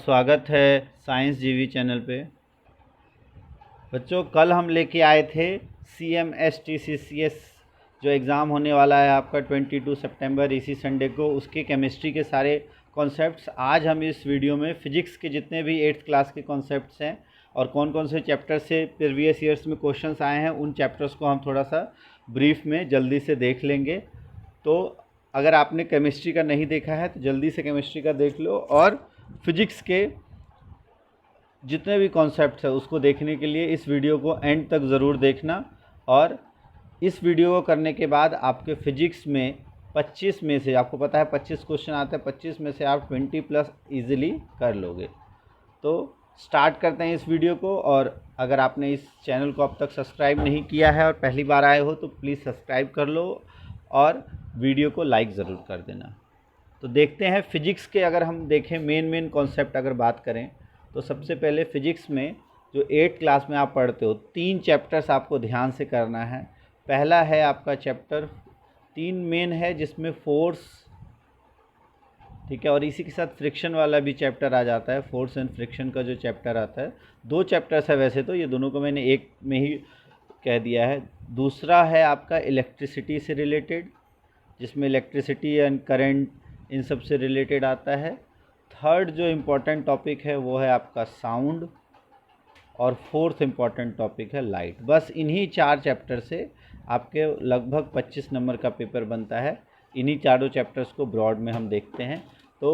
स्वागत है साइंस जीवी चैनल पे। बच्चों, कल हम लेके आए थे CMSTCCS जो एग्ज़ाम होने वाला है आपका 22 सितंबर इसी संडे को, उसके केमिस्ट्री के सारे कॉन्सेप्ट्स आज हम इस वीडियो में फिजिक्स के जितने भी 8th क्लास के कॉन्सेप्ट्स हैं और कौन कौन से चैप्टर से प्रीवियस ईयर्स में क्वेश्चंस आए हैं उन चैप्टर्स को हम थोड़ा सा ब्रीफ में जल्दी से देख लेंगे। तो अगर आपने केमिस्ट्री का नहीं देखा है तो जल्दी से केमिस्ट्री का देख लो और फिजिक्स के जितने भी कॉन्सेप्ट्स हैं उसको देखने के लिए इस वीडियो को एंड तक ज़रूर देखना। और इस वीडियो को करने के बाद आपके फिजिक्स में 25 में से, आपको पता है 25 क्वेश्चन आते हैं, 25 में से आप 20+ ईजिली कर लोगे। तो स्टार्ट करते हैं इस वीडियो को। और अगर आपने इस चैनल को अब तक सब्सक्राइब नहीं किया है और पहली बार आए हो तो प्लीज़ सब्सक्राइब कर लो और वीडियो को लाइक ज़रूर कर देना। तो देखते हैं फिजिक्स के, अगर हम देखें मेन कॉन्सेप्ट अगर बात करें तो सबसे पहले फिजिक्स में जो 8th क्लास में आप पढ़ते हो 3 चैप्टर्स आपको ध्यान से करना है। पहला है आपका चैप्टर 3 मेन है जिसमें फोर्स, ठीक है, और इसी के साथ फ्रिक्शन वाला भी चैप्टर आ जाता है। फोर्स एंड फ्रिक्शन का जो चैप्टर आता है, 2 चैप्टर्स है वैसे तो, ये दोनों को मैंने एक में ही कह दिया है। दूसरा है आपका इलेक्ट्रिसिटी से रिलेटेड, जिसमें इलेक्ट्रिसिटी एंड करंट इन सब से रिलेटेड आता है। थर्ड जो इम्पोर्टेंट टॉपिक है वो है आपका साउंड, और फोर्थ इम्पॉर्टेंट टॉपिक है लाइट। बस इन्हीं 4 चैप्टर से आपके लगभग 25 नंबर का पेपर बनता है। इन्हीं चारों चैप्टर्स को ब्रॉड में हम देखते हैं। तो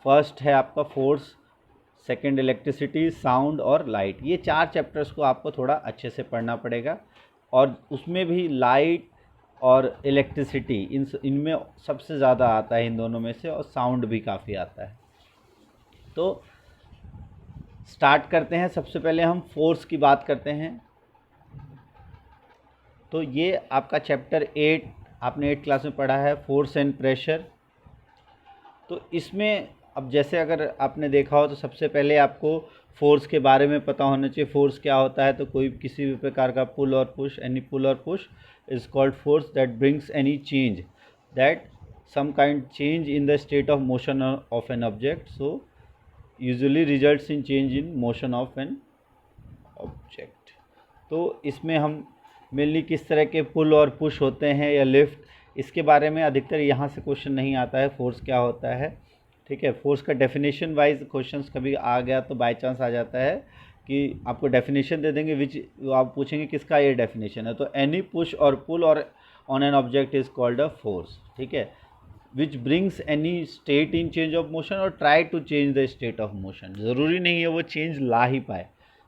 फर्स्ट है आपका फोर्स, सेकंड इलेक्ट्रिसिटी, साउंड और लाइट। ये 4 चैप्टर्स को आपको थोड़ा अच्छे से पढ़ना पड़ेगा। और उसमें भी लाइट और इलेक्ट्रिसिटी इनमें सबसे ज़्यादा आता है इन दोनों में से, और साउंड भी काफ़ी आता है। तो स्टार्ट करते हैं। सबसे पहले हम फोर्स की बात करते हैं। तो ये आपका चैप्टर 8 आपने 8th क्लास में पढ़ा है, फोर्स एंड प्रेशर। तो इसमें अब जैसे अगर आपने देखा हो तो सबसे पहले आपको फोर्स के बारे में पता होना चाहिए। फोर्स क्या होता है? तो कोई किसी भी प्रकार का पुल और पुश, एनी पुल और push is called force that brings any change, that some kind change in the state of motion of an object, so usually results in change in motion of an object. तो इसमें हम mainly किस तरह के पुल और push होते हैं या लिफ्ट, इसके बारे में अधिकतर यहाँ से क्वेश्चन नहीं आता है। फोर्स क्या होता है, ठीक है। फोर्स का डेफिनेशन वाइज क्वेश्चंस कभी आ गया तो बाय चांस आ जाता है कि आपको डेफिनेशन दे देंगे, विच आप पूछेंगे किसका ये डेफिनेशन है। तो एनी पुश और पुल और on an object is called a force, ठीक है, which brings any state in change of motion और try to change the state of motion. ज़रूरी नहीं है वो चेंज ला ही पाए,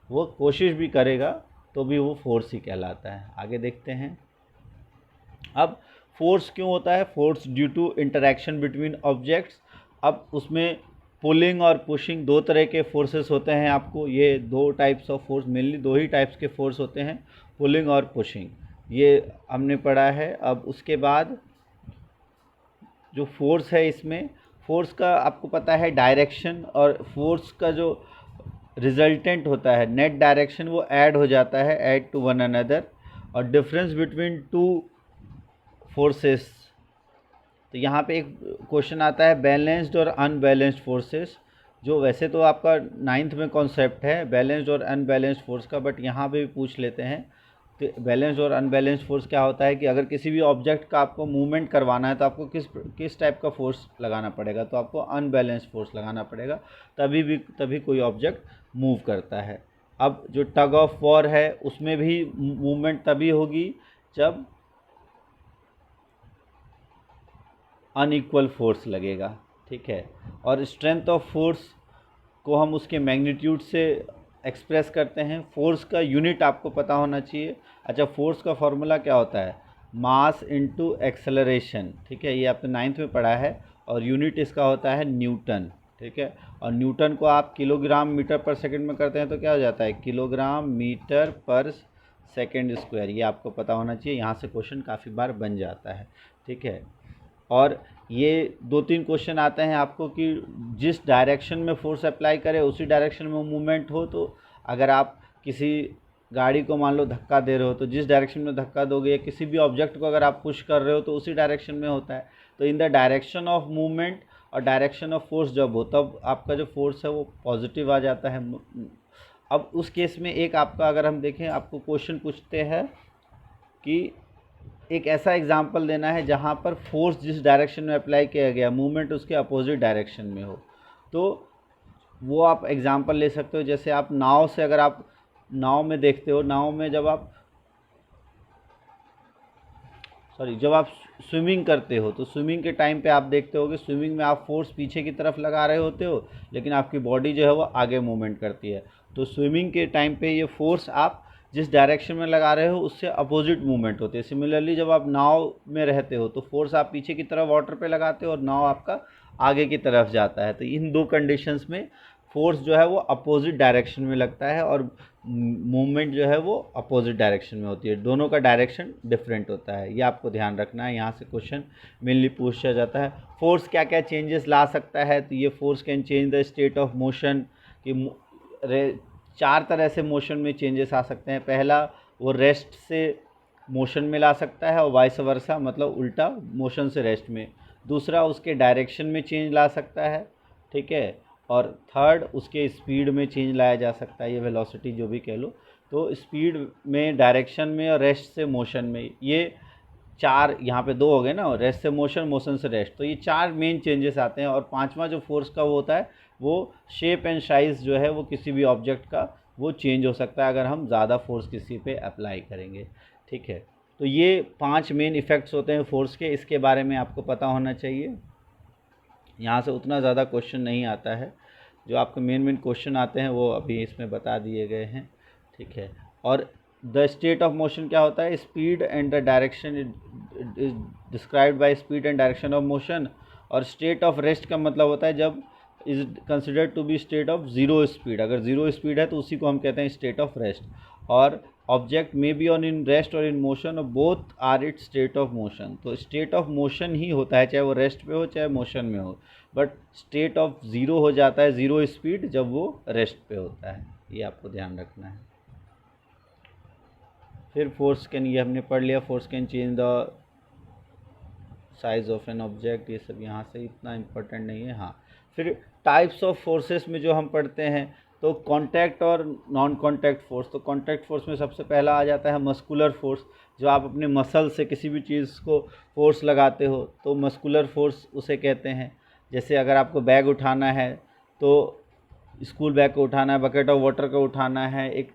वो कोशिश भी करेगा तो भी वो फोर्स ही कहलाता है। आगे देखते हैं। अब फोर्स क्यों होता है? Force due to interaction between objects. अब उसमें पुलिंग और पुशिंग 2 तरह के फोर्सेस होते हैं। आपको ये 2 types of force, mainly 2 he types के फोर्स होते हैं, पुलिंग और पुशिंग, ये हमने पढ़ा है। अब उसके बाद जो फोर्स है, इसमें फोर्स का आपको पता है डायरेक्शन, और फोर्स का जो रिजल्टेंट होता है नेट डायरेक्शन वो ऐड हो जाता है, ऐड टू वन अनदर। और डिफरेंस बिटवीन 2 फोर्सेस, तो यहाँ पे एक क्वेश्चन आता है बैलेंस्ड और अनबैलेंस्ड फोर्सेस, जो वैसे तो आपका 9th में कॉन्सेप्ट है बैलेंस्ड और अनबैलेंस्ड फोर्स का, बट यहाँ पे भी पूछ लेते हैं। तो बैलेंस्ड और अनबैलेंस्ड फोर्स क्या होता है कि अगर किसी भी ऑब्जेक्ट का आपको मूवमेंट करवाना है तो आपको किस टाइप का फोर्स लगाना पड़ेगा? तो आपको अनबैलेंस्ड फोर्स लगाना पड़ेगा, तभी कोई ऑब्जेक्ट मूव करता है। अब जो टग ऑफ वॉर है उसमें भी मूवमेंट तभी होगी जब अनइक्वल फोर्स लगेगा, ठीक है। और स्ट्रेंथ ऑफ फोर्स को हम उसके मैग्नीट्यूड से एक्सप्रेस करते हैं। फोर्स का यूनिट आपको पता होना चाहिए। अच्छा, फोर्स का फॉर्मूला क्या होता है? मास इनटू एक्सेलरेशन, ठीक है, ये आपने 9th में पढ़ा है। और यूनिट इसका होता है न्यूटन, ठीक है। और न्यूटन को आप किलोग्राम मीटर पर सेकंड में करते हैं तो क्या हो जाता है? किलोग्राम मीटर पर सेकंड स्क्वायर। ये आपको पता होना चाहिए, यहाँ से क्वेश्चन काफ़ी बार बन जाता है, ठीक है। और ये 2-3 क्वेश्चन आते हैं आपको कि जिस डायरेक्शन में फोर्स अप्लाई करे उसी डायरेक्शन में मूवमेंट हो। तो अगर आप किसी गाड़ी को मान लो धक्का दे रहे हो तो जिस डायरेक्शन में धक्का दोगे, या किसी भी ऑब्जेक्ट को अगर आप पुश कर रहे हो तो उसी डायरेक्शन में होता है। तो in the direction of movement और डायरेक्शन ऑफ फोर्स जब हो तब आपका जो फोर्स है वो पॉजिटिव आ जाता है। अब उस केस में एक आपका अगर हम देखें, आपको क्वेश्चन पूछते हैं कि एक ऐसा एग्जांपल देना है जहाँ पर फोर्स जिस डायरेक्शन में अप्लाई किया गया, मूवमेंट उसके अपोजिट डायरेक्शन में हो। तो वो आप एग्जांपल ले सकते हो, जैसे आप नाव से, अगर आप नाव में देखते हो, नाव में जब आप स्विमिंग करते हो तो स्विमिंग के टाइम पे आप देखते हो कि स्विमिंग में आप फोर्स पीछे की तरफ लगा रहे होते हो, लेकिन आपकी बॉडी जो है वो आगे मूवमेंट करती है। तो स्विमिंग के टाइम पे ये फोर्स आप जिस डायरेक्शन में लगा रहे हो उससे अपोजिट मूवमेंट होती है। सिमिलरली जब आप नाव में रहते हो तो फोर्स आप पीछे की तरफ वाटर पे लगाते हो और नाव आपका आगे की तरफ जाता है। तो इन दो कंडीशंस में फोर्स जो है वो अपोजिट डायरेक्शन में लगता है और मूवमेंट जो है वो अपोजिट डायरेक्शन में होती है। दोनों का डायरेक्शन डिफरेंट होता है, ये आपको ध्यान रखना है। यहाँ से क्वेश्चन मेनली पूछा जाता है फोर्स क्या क्या चेंजेस ला सकता है। तो ये force can change the state of motion, कि 4 तरह से मोशन में चेंजेस आ सकते हैं। पहला, वो रेस्ट से मोशन में ला सकता है और वाइस वर्सा, मतलब उल्टा मोशन से रेस्ट में। दूसरा, उसके डायरेक्शन में चेंज ला सकता है, ठीक है। और थर्ड, उसके स्पीड में चेंज लाया जा सकता है, ये वेलोसिटी जो भी कह लो। तो स्पीड में, डायरेक्शन में और रेस्ट से मोशन में, ये 4, यहाँ पे 2 हो गए ना, रेस्ट से मोशन, मोशन से रेस्ट। तो ये 4 मेन चेंजेस आते हैं। और पांचवा जो फोर्स का वो होता है, वो शेप एंड साइज़ जो है वो किसी भी ऑब्जेक्ट का वो चेंज हो सकता है अगर हम ज़्यादा फोर्स किसी पे अप्लाई करेंगे, ठीक है। तो ये 5 मेन इफ़ेक्ट्स होते हैं फोर्स के, इसके बारे में आपको पता होना चाहिए। यहाँ से उतना ज़्यादा क्वेश्चन नहीं आता है, जो आपके मेन क्वेश्चन आते हैं वो अभी इसमें बता दिए गए हैं, ठीक है। और द स्टेट ऑफ मोशन क्या होता है, speed and the direction is described by speed and direction of motion. और स्टेट ऑफ रेस्ट का मतलब होता है जब is considered to be state of zero speed, अगर ज़ीरो स्पीड है तो उसी को हम कहते हैं स्टेट ऑफ रेस्ट। और object may be on in rest और इन मोशन, और both are its state of motion. तो स्टेट ऑफ मोशन ही होता है, चाहे वो रेस्ट पे हो चाहे मोशन में हो, बट स्टेट ऑफ ज़ीरो हो जाता है, ज़ीरो स्पीड, जब वो रेस्ट पे होता है। ये आपको ध्यान रखना है। फिर फोर्स कैन, ये हमने पढ़ लिया, force can change the size of an object, ये सब यहाँ से इतना इम्पोर्टेंट नहीं है। हाँ, फिर टाइप्स ऑफ फोर्सेस में जो हम पढ़ते हैं, तो कांटेक्ट और नॉन कांटेक्ट फोर्स। तो कांटेक्ट फोर्स में सबसे पहला आ जाता है मस्कुलर फोर्स, जो आप अपने मसल से किसी भी चीज़ को फोर्स लगाते हो तो मस्कुलर फोर्स उसे कहते हैं। जैसे अगर आपको बैग उठाना है, तो स्कूल बैग को उठाना है, बकेट ऑफ वाटर को उठाना है, एक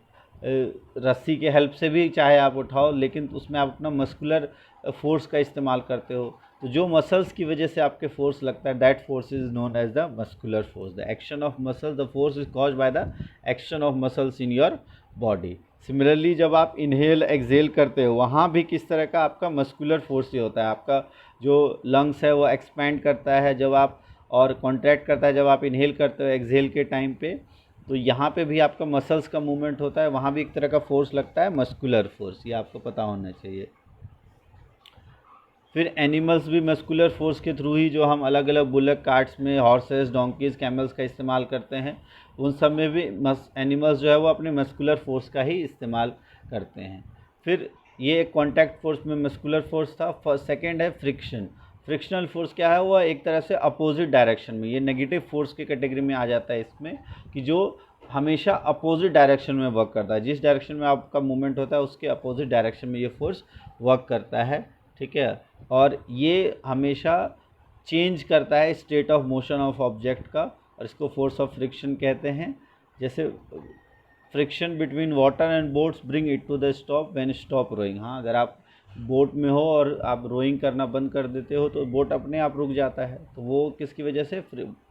रस्सी के हेल्प से भी चाहे आप उठाओ, लेकिन उसमें आप अपना मस्कुलर फोर्स का इस्तेमाल करते हो। तो जो मसल्स की वजह से आपके फोर्स लगता है, that force is known as the muscular force. The action of muscles, the force is caused by the action of muscles in your body. Similarly जब आप इनहेल एक्सहेल करते हो, वहाँ भी किस तरह का आपका मस्कुलर फोर्स ही होता है। आपका जो लंग्स है वो एक्सपैंड करता है जब आप, और कॉन्ट्रैक्ट करता है जब आप इनहेल करते हो एक्सहेल के टाइम पे। तो यहाँ पे भी आपका मसल्स का मूवमेंट होता है, वहाँ भी एक तरह का फोर्स लगता है, मस्कुलर फोर्स। ये आपको पता होना चाहिए। फिर एनिमल्स भी मस्कुलर फोर्स के थ्रू ही, जो हम अलग अलग बुलक कार्ट्स में हॉर्सेस, डोंकीज, कैमल्स का इस्तेमाल करते हैं, उन सब में भी एनिमल्स जो है वो अपने मस्कुलर फोर्स का ही इस्तेमाल करते हैं। फिर ये एक कॉन्टैक्ट फोर्स में मस्कुलर फोर्स था। सेकेंड है फ्रिक्शन। फ्रिक्शनल फोर्स क्या है, वो एक तरह से अपोजिट डायरेक्शन में, ये नेगेटिव फोर्स की कैटेगरी में आ जाता है इसमें, कि जो हमेशा अपोजिट डायरेक्शन में वर्क करता है। जिस डायरेक्शन में आपका मूवमेंट होता है उसके अपोजिट डायरेक्शन में ये फोर्स वर्क करता है, ठीक है। और ये हमेशा चेंज करता है state of motion of object का, और इसको फोर्स ऑफ फ्रिक्शन कहते हैं। जैसे friction between water and boats bring it to the stop when stop rowing. हाँ, अगर आप बोट में हो और आप रोइंग करना बंद कर देते हो तो बोट अपने आप रुक जाता है। तो वो किसकी वजह से,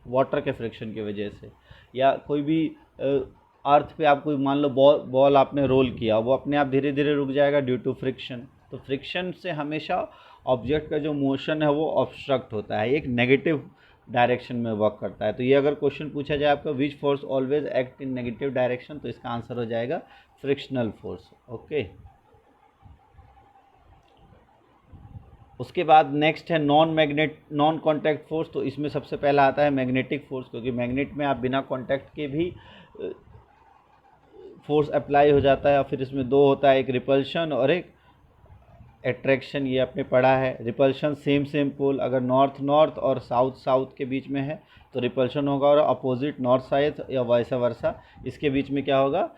वाटर के फ्रिक्शन की वजह से। या कोई भी अर्थ पे आप कोई, मान लो बॉल आपने रोल किया, वो अपने आप धीरे धीरे रुक जाएगा ड्यू टू फ्रिक्शन। तो फ्रिक्शन से हमेशा ऑब्जेक्ट का जो मोशन है वो ऑब्स्ट्रक्ट होता है, एक नेगेटिव डायरेक्शन में वर्क करता है। तो ये अगर क्वेश्चन पूछा जाए आपका, which force always act in negative direction, तो इसका आंसर हो जाएगा फ्रिक्शनल फोर्स। ओके, उसके बाद नेक्स्ट है नॉन कॉन्टैक्ट फोर्स। तो इसमें सबसे पहला आता है मैग्नेटिक फोर्स, क्योंकि मैग्नेट में आप बिना कॉन्टैक्ट के भी फोर्स अप्लाई हो जाता है। और फिर इसमें 2 होता है, एक रिपल्शन और एक एट्रैक्शन ये आपने पढ़ा है। रिपल्शन सेम पोल, अगर नॉर्थ नॉर्थ और साउथ साउथ के बीच में है तो रिपल्शन होगा, और अपोजिट नॉर्थ साउथ या वैसा वर्सा इसके बीच में क्या होगा,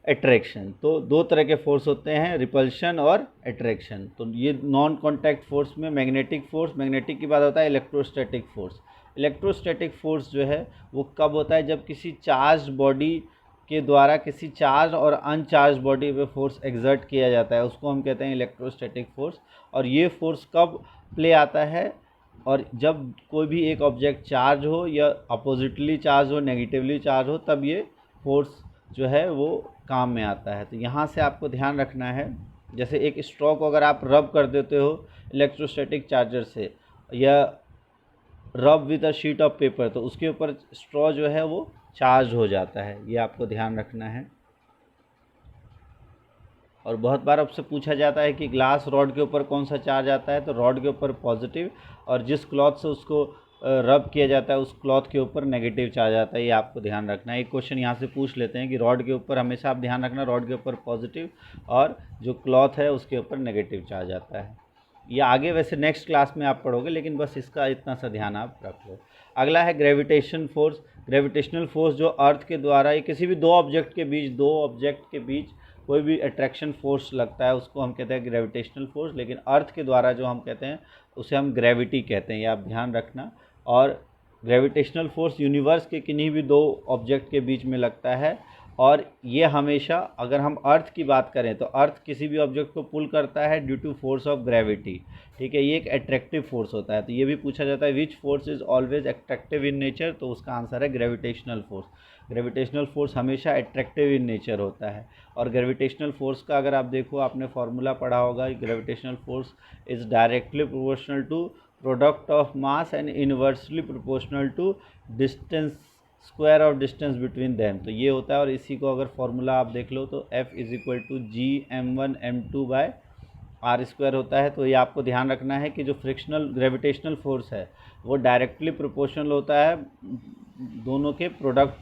एट्रैक्शन। तो दो तरह के फोर्स होते हैं, रिपल्शन और एट्रैक्शन। तो ये नॉन कॉन्टैक्ट फोर्स में मैग्नेटिक फोर्स, मैग्नेटिक की बात होता है इलेक्ट्रोस्टैटिक फोर्स। इलेक्ट्रोस्टैटिक फोर्स जो है वो कब होता है, जब किसी चार्ज बॉडी के द्वारा किसी चार्ज और अनचार्ज बॉडी पे फोर्स एक्सर्ट किया जाता है, उसको हम कहते हैं इलेक्ट्रोस्टैटिक फोर्स। और ये फोर्स कब प्ले आता है, और जब कोई भी एक ऑब्जेक्ट चार्ज हो या अपोजिटली चार्ज हो, नेगेटिवली चार्ज हो, तब ये फोर्स जो है वो काम में आता है। तो यहाँ से आपको ध्यान रखना है, जैसे एक स्ट्रॉ को अगर आप रब कर देते हो इलेक्ट्रोस्टैटिक चार्जर से, या रब with a sheet of paper, तो उसके ऊपर स्ट्रॉ जो है वो चार्ज हो जाता है, ये आपको ध्यान रखना है। और बहुत बार आपसे पूछा जाता है कि ग्लास रॉड के ऊपर कौन सा चार्ज आता है, तो रॉड के ऊपर पॉजिटिव, और जिस क्लॉथ से उसको रब किया जाता है उस क्लॉथ के ऊपर नेगेटिव चार्ज आता है, ये आपको ध्यान रखना है। एक क्वेश्चन यहाँ से पूछ लेते हैं कि रॉड के ऊपर हमेशा आप ध्यान रखना, रॉड के ऊपर पॉजिटिव और जो क्लॉथ है उसके ऊपर नेगेटिव चार्ज आता है। ये आगे वैसे नेक्स्ट क्लास में आप पढ़ोगे, लेकिन बस इसका इतना सा ध्यान आप रख लो। अगला है ग्रेविटेशन फोर्स। ग्रेविटेशनल फोर्स जो अर्थ के द्वारा या किसी भी दो ऑब्जेक्ट के बीच कोई भी अट्रैक्शन फोर्स लगता है उसको हम कहते हैं ग्रेविटेशनल फोर्स, लेकिन अर्थ के द्वारा जो हम कहते हैं उसे हम ग्रेविटी कहते हैं, ये आप ध्यान रखना। और ग्रेविटेशनल फोर्स यूनिवर्स के किन्हीं भी दो ऑब्जेक्ट के बीच में लगता है, और ये हमेशा, अगर हम अर्थ की बात करें तो अर्थ किसी भी ऑब्जेक्ट को पुल करता है due to force of gravity, ठीक है। ये एक अट्रैक्टिव फोर्स होता है। तो ये भी पूछा जाता है which force is always attractive in nature, तो उसका आंसर है ग्रेविटेशनल फोर्स। ग्रेविटेशनल फोर्स हमेशा अट्रैक्टिव इन नेचर होता है। और ग्रेविटेशनल फोर्स का अगर आप देखो, आपने फार्मूला पढ़ा होगा, gravitational force is directly proportional to product of mass and inversely proportional to distance, square of distance between them. तो ये होता है, और इसी को अगर फॉर्मूला आप देख लो तो F is equal to G m1m2/r² होता है। तो ये आपको ध्यान रखना है कि जो फ्रिक्शनल ग्रेविटेशनल फोर्स है वो डायरेक्टली प्रोपोर्शनल होता है दोनों के प्रोडक्ट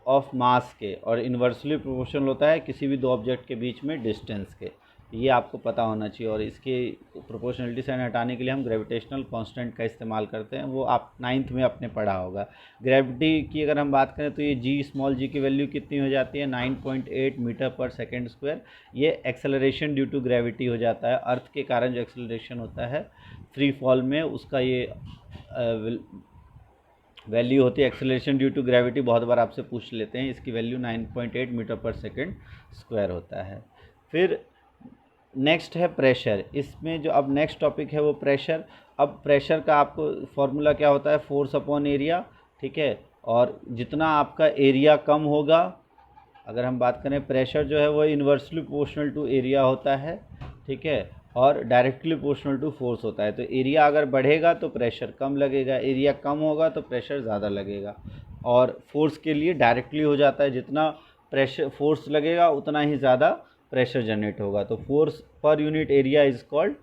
ऑफ मास के, और इन्वर्सली प्रोपोर्शनल होता है किसी भी दो ऑब्जेक्ट के बीच में डिस्टेंस के। ये आपको पता होना चाहिए। और इसके प्रोपोर्शनलिटी साइन हटाने के लिए हम ग्रेविटेशनल कांस्टेंट का इस्तेमाल करते हैं, वो आप 9th में आपने पढ़ा होगा। ग्रेविटी की अगर हम बात करें तो ये जी स्मॉल जी की वैल्यू कितनी हो जाती है, 9.8 मीटर पर सेकेंड स्क्वायर। ये एक्सेलरेशन ड्यू टू ग्रेविटी हो जाता है, अर्थ के कारण जो एक्सेलरेशन होता है फ्री फॉल में, उसका ये वैल्यू होती है एक्सेलरेशन ड्यू टू ग्रेविटी। बहुत बार आपसे पूछ लेते हैं, इसकी वैल्यू 9.8 मीटर पर सेकेंड स्क्वायर होता है। फिर नेक्स्ट है प्रेशर। इसमें जो अब नेक्स्ट टॉपिक है वो प्रेशर। अब प्रेशर का आपको फॉर्मूला क्या होता है, फोर्स अपॉन एरिया, ठीक है। और जितना आपका एरिया कम होगा, अगर हम बात करें प्रेशर जो है वो इन्वर्सली प्रोपोर्शनल टू एरिया होता है, ठीक है, और डायरेक्टली प्रोपोर्शनल टू फोर्स होता है। तो एरिया अगर बढ़ेगा तो प्रेशर कम लगेगा, एरिया कम होगा तो प्रेशर ज़्यादा लगेगा। और फोर्स के लिए डायरेक्टली हो जाता है, जितना प्रेशर फोर्स लगेगा उतना ही ज़्यादा प्रेशर जनरेट होगा। तो force per unit area is called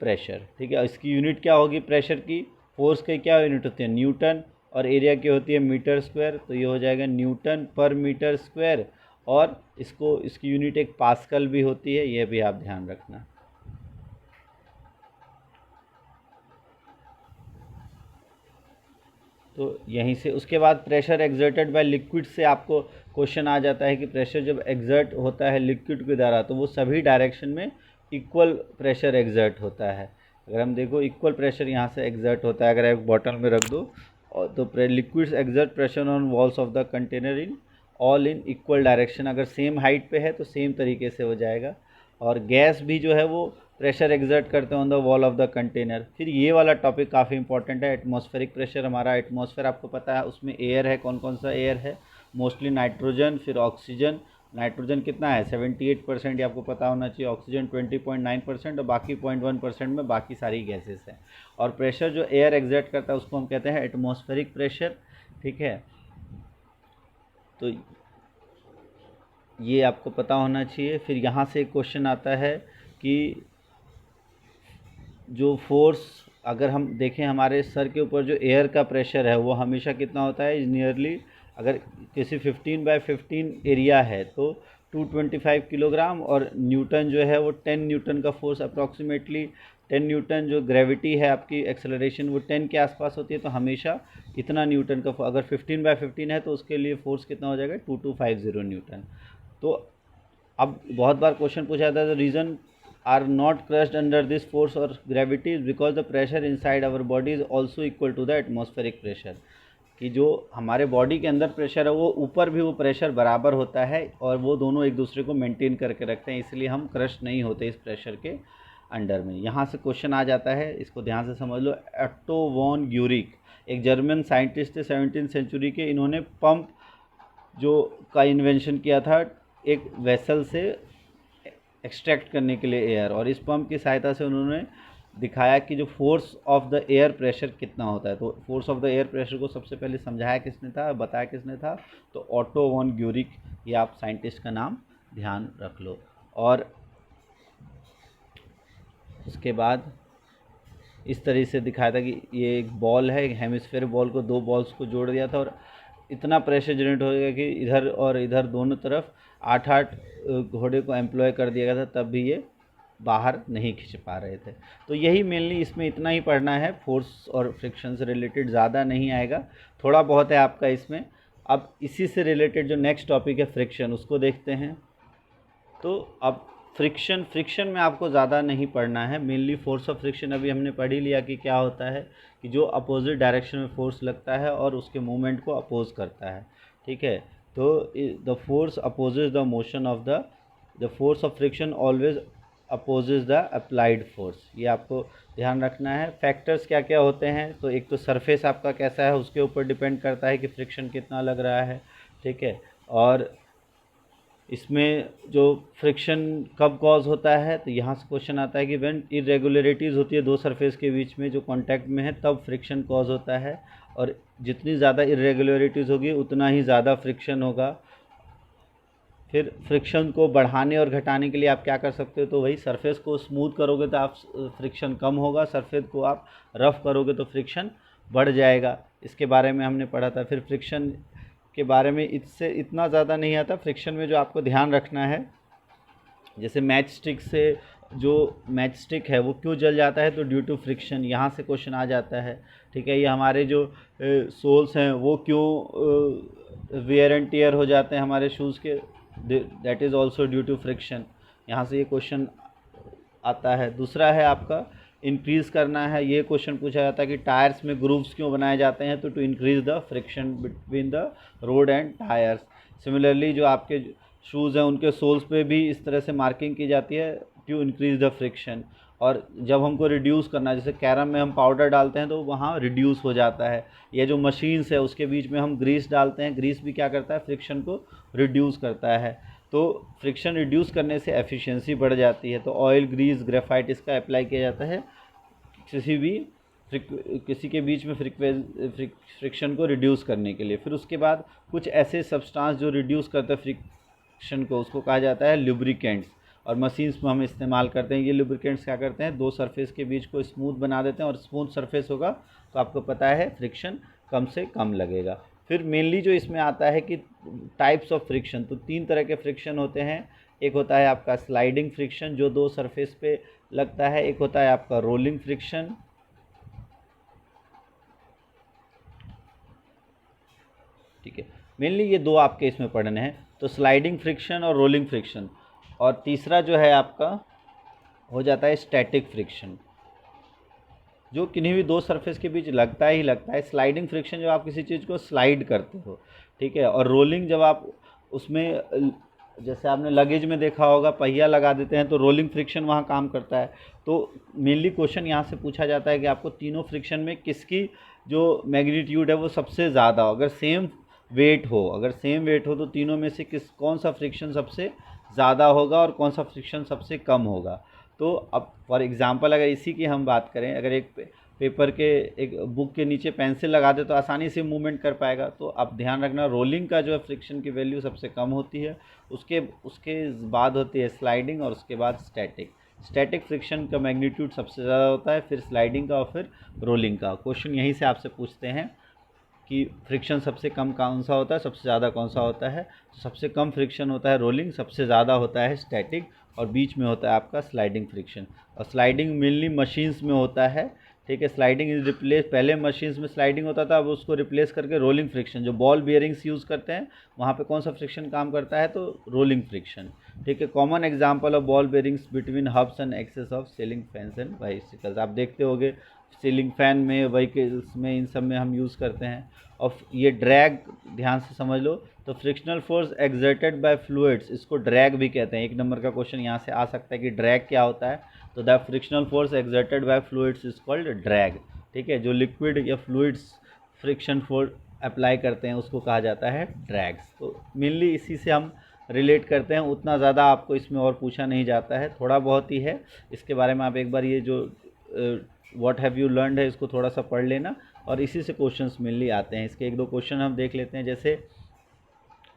pressure, ठीक है। इसकी यूनिट क्या होगी प्रेशर की, फोर्स की क्या यूनिट होती है न्यूटन, और एरिया की होती है मीटर स्क्वायर। तो ये हो जाएगा न्यूटन पर मीटर स्क्वायर, और इसकी यूनिट एक पास्कल भी होती है, ये भी आप ध्यान रखना। तो यहीं से उसके बाद प्रेशर एक्सर्टेड बाय लिक्विड से आपको क्वेश्चन आ जाता है कि प्रेशर जब एक्सर्ट होता है लिक्विड के द्वारा तो वो सभी डायरेक्शन में इक्वल प्रेशर एक्सर्ट होता है। अगर हम देखो इक्वल प्रेशर यहाँ से एक्सर्ट होता है, अगर एक बॉटल में रख दो और तो liquids exert pressure on walls of the container in all in equal direction. अगर सेम हाइट पे है तो सेम तरीके से हो जाएगा। और गैस भी जो है वो प्रेशर एक्सर्ट करते हैं on the wall of the container. फिर ये वाला टॉपिक काफ़ी इंपॉर्टेंट है, एटमॉस्फेरिक प्रेशर। हमारा एटमॉस्फेयर आपको पता है, उसमें एयर है, कौन कौन सा एयर है, मोस्टली नाइट्रोजन, फिर ऑक्सीजन। नाइट्रोजन कितना है 78%, ये आपको पता होना चाहिए। ऑक्सीजन 20.9% और बाकी 0.1% में बाकी सारी गैसेस हैं। और प्रेशर जो एयर एक्सर्ट करता है उसको हम कहते हैं एटमॉस्फेरिक प्रेशर, ठीक है। तो ये आपको पता होना चाहिए। फिर यहाँ से एक क्वेश्चन आता है कि जो फोर्स, अगर हम देखें हमारे सर के ऊपर जो एयर का प्रेशर है वो हमेशा कितना होता है, नियरली अगर किसी 15/15 एरिया है तो 225 किलोग्राम, और न्यूटन जो है वो 10 न्यूटन का फोर्स अप्रॉक्सीमेटली 10 न्यूटन जो ग्रेविटी है आपकी एक्सेलरेशन वो 10 के आसपास होती है। तो हमेशा इतना न्यूटन का, अगर 15/15 है तो उसके लिए फोर्स कितना हो जाएगा 2250 न्यूटन। तो अब बहुत बार क्वेश्चन पूछा जाता है the reason are not crushed under this force और gravity is because the pressure inside our body is also equal to the atmospheric pressure, कि जो हमारे बॉडी के अंदर प्रेशर है वो ऊपर भी वो प्रेशर बराबर होता है और वो दोनों एक दूसरे को मेंटेन करके रखते हैं, इसलिए हम क्रश नहीं होते इस प्रेशर के अंडर में। यहाँ से क्वेश्चन आ जाता है, इसको ध्यान से समझ लो। ऑट्टो वॉन ग्यूरिक एक जर्मन साइंटिस्ट थे 17वीं सेंचुरी के, इन्होंने पंप जो का इन्वेंशन किया था एक वेसल से एक्सट्रैक्ट करने के लिए एयर, और इस पंप की सहायता से उन्होंने दिखाया कि जो force of the air pressure कितना होता है। तो force of the air pressure को सबसे पहले समझाया किसने था, बताया किसने था, तो ऑट्टो वॉन ग्यूरिक, ये आप साइंटिस्ट का नाम ध्यान रख लो। और उसके बाद इस तरीके से दिखाया था कि ये एक बॉल है, एक हेमिस्फेयर बॉल को, दो बॉल्स को जोड़ दिया था और इतना प्रेशर जनरेट हो गया कि इधर और इधर दोनों तरफ 8-8 घोड़े को एम्प्लॉय कर दिया गया था, तब भी ये बाहर नहीं खींच पा रहे थे। तो यही मेनली इसमें इतना ही पढ़ना है, फोर्स और फ्रिक्शन से रिलेटेड, ज़्यादा नहीं आएगा, थोड़ा बहुत है आपका इसमें। अब इसी से रिलेटेड जो नेक्स्ट टॉपिक है फ्रिक्शन, उसको देखते हैं। तो अब फ्रिक्शन में आपको ज़्यादा नहीं पढ़ना है, मेनली फोर्स ऑफ फ्रिक्शन अभी हमने पढ़ ही लिया कि क्या होता है, कि जो अपोजिट डायरेक्शन में फोर्स लगता है और उसके मूवमेंट को अपोज करता है, ठीक है। तो the force opposes the motion of the force of friction always opposes the applied force, ये आपको ध्यान रखना है। फैक्टर्स क्या क्या होते हैं, तो एक तो सरफेस आपका कैसा है उसके ऊपर डिपेंड करता है कि फ्रिक्शन कितना लग रहा है, ठीक है। और इसमें जो फ्रिक्शन कब कॉज होता है, तो यहाँ से क्वेश्चन आता है कि व्हेन इरेगुलरिटीज़ होती है दो सरफेस के बीच में जो कांटेक्ट में है, तब फ्रिक्शन कॉज होता है, और जितनी ज़्यादा इरेगुलरिटीज़ होगी उतना ही ज़्यादा फ्रिक्शन होगा। फिर फ्रिक्शन को बढ़ाने और घटाने के लिए आप क्या कर सकते हो, तो वही सरफेस को स्मूथ करोगे तो आप फ्रिक्शन कम होगा, सरफेस को आप रफ़ करोगे तो फ्रिक्शन बढ़ जाएगा। इसके बारे में हमने पढ़ा था। फिर फ्रिक्शन के बारे में इससे इतना ज़्यादा नहीं आता। फ्रिक्शन में जो आपको ध्यान रखना है, जैसे मैच स्टिक से जो मैच स्टिक है वो क्यों जल जाता है, तो ड्यू टू फ्रिक्शन, यहाँ से क्वेश्चन आ जाता है, ठीक है। ये हमारे जो सोल्स हैं वो क्यों वेयर एंड टियर हो जाते हैं हमारे शूज़ के, that is also due to friction, यहाँ से ये क्वेश्चन आता है। दूसरा है आपका इंक्रीज़ करना है, ये क्वेश्चन पूछा जाता है कि टायर्स में ग्रूव्स क्यों बनाए जाते हैं, तो to increase the friction between the road and tyres. Similarly जो आपके शूज़ हैं उनके सोल्स पे भी इस तरह से मार्किंग की जाती है टू इंक्रीज़ द फ्रिक्शन। और जब हमको रिड्यूस करना है, जैसे कैरम में हम पाउडर डालते हैं तो वहाँ रिड्यूस हो जाता है। ये जो मशीन्स है उसके बीच में हम ग्रीस डालते हैं, ग्रीस भी क्या करता है, फ्रिक्शन को रिड्यूस करता है। तो फ्रिक्शन रिड्यूस करने से एफिशिएंसी बढ़ जाती है। तो ऑयल, ग्रीस, ग्रेफाइट इसका अप्लाई किया जाता है किसी के बीच में फ्रिक्शन को रिड्यूस करने के लिए। फिर उसके बाद कुछ ऐसे सब्सटेंस जो रिड्यूस करते हैं फ्रिक्शन को, उसको कहा जाता है लुब्रिकेंट्स, और मशीन्स में हम इस्तेमाल करते हैं। ये लुब्रिकेंट्स क्या करते हैं, दो सरफेस के बीच को स्मूथ बना देते हैं, और स्मूथ सरफेस होगा तो आपको पता है फ्रिक्शन कम से कम लगेगा। फिर मेनली जो इसमें आता है कि टाइप्स ऑफ फ्रिक्शन, तो 3 तरह के फ्रिक्शन होते हैं। एक होता है आपका स्लाइडिंग फ्रिक्शन जो दो सरफेस पे लगता है, एक होता है आपका रोलिंग फ्रिक्शन, ठीक है। मेनली ये दो आपके इसमें पढ़ने हैं, तो स्लाइडिंग फ्रिक्शन और रोलिंग फ्रिक्शन। और तीसरा जो है आपका हो जाता है स्टैटिक फ्रिक्शन, जो किन्हीं भी दो सरफेस के बीच लगता ही लगता है। स्लाइडिंग फ्रिक्शन जब आप किसी चीज़ को स्लाइड करते हो, ठीक है। और रोलिंग जब आप उसमें, जैसे आपने लगेज में देखा होगा पहिया लगा देते हैं, तो रोलिंग फ्रिक्शन वहाँ काम करता है। तो मेनली क्वेश्चन यहाँ से पूछा जाता है कि आपको तीनों फ्रिक्शन में किसकी जो मैग्नीट्यूड है वो सबसे ज़्यादा हो। अगर सेम वेट हो तो तीनों में से कौन सा फ्रिक्शन सबसे ज़्यादा होगा और कौन सा फ्रिक्शन सबसे कम होगा। तो अब फॉर एग्ज़ाम्पल अगर इसी की हम बात करें, अगर एक पेपर के एक बुक के नीचे पेंसिल लगा दे तो आसानी से मूवमेंट कर पाएगा। तो आप ध्यान रखना, रोलिंग का जो है फ्रिक्शन की वैल्यू सबसे कम होती है, उसके बाद होती है स्लाइडिंग, और उसके बाद स्टैटिक फ्रिक्शन का मैग्नीट्यूड सबसे ज़्यादा होता है, फिर स्लाइडिंग का और फिर रोलिंग का। क्वेश्चन यहीं से आपसे पूछते हैं। कि फ्रिक्शन सबसे कम कौन सा होता है, सबसे ज़्यादा कौन सा होता है। तो सबसे कम फ्रिक्शन होता है रोलिंग, सबसे ज़्यादा होता है स्टैटिक, और बीच में होता है आपका स्लाइडिंग फ्रिक्शन। और स्लाइडिंग मेनली मशीन्स में होता है, ठीक है। स्लाइडिंग इज रिप्लेस, पहले मशीन्स में स्लाइडिंग होता था, अब उसको रिप्लेस करके रोलिंग फ्रिक्शन, जो बॉल बियरिंग्स यूज़ करते हैं वहाँ पे कौन सा फ्रिक्शन काम करता है, तो रोलिंग फ्रिक्शन, ठीक है। Common example of ball bearings between hubs and axles of ceiling fans and bicycles. आप देखते होंगे सीलिंग फैन में, व्हीकल्स में, इन सब में हम यूज़ करते हैं। और ये ड्रैग ध्यान से समझ लो, तो frictional force exerted by fluids, इसको ड्रैग भी कहते हैं। एक नंबर का क्वेश्चन यहाँ से आ सकता है कि ड्रैग क्या होता है, तो the frictional force exerted by fluids is called drag, ठीक है। जो लिक्विड या फ्लूइड्स फ्रिक्शन फोर्स अप्लाई करते हैं उसको कहा जाता है ड्रैग्स। तो मेनली इसी से हम रिलेट करते हैं, उतना ज़्यादा आपको इसमें और पूछा नहीं जाता है, थोड़ा बहुत ही है। इसके बारे में आप एक बार ये जो व्हाट हैव यू लर्नड है इसको थोड़ा सा पढ़ लेना, और इसी से क्वेश्चंस मेनली आते हैं। इसके एक दो क्वेश्चन हम देख लेते हैं, जैसे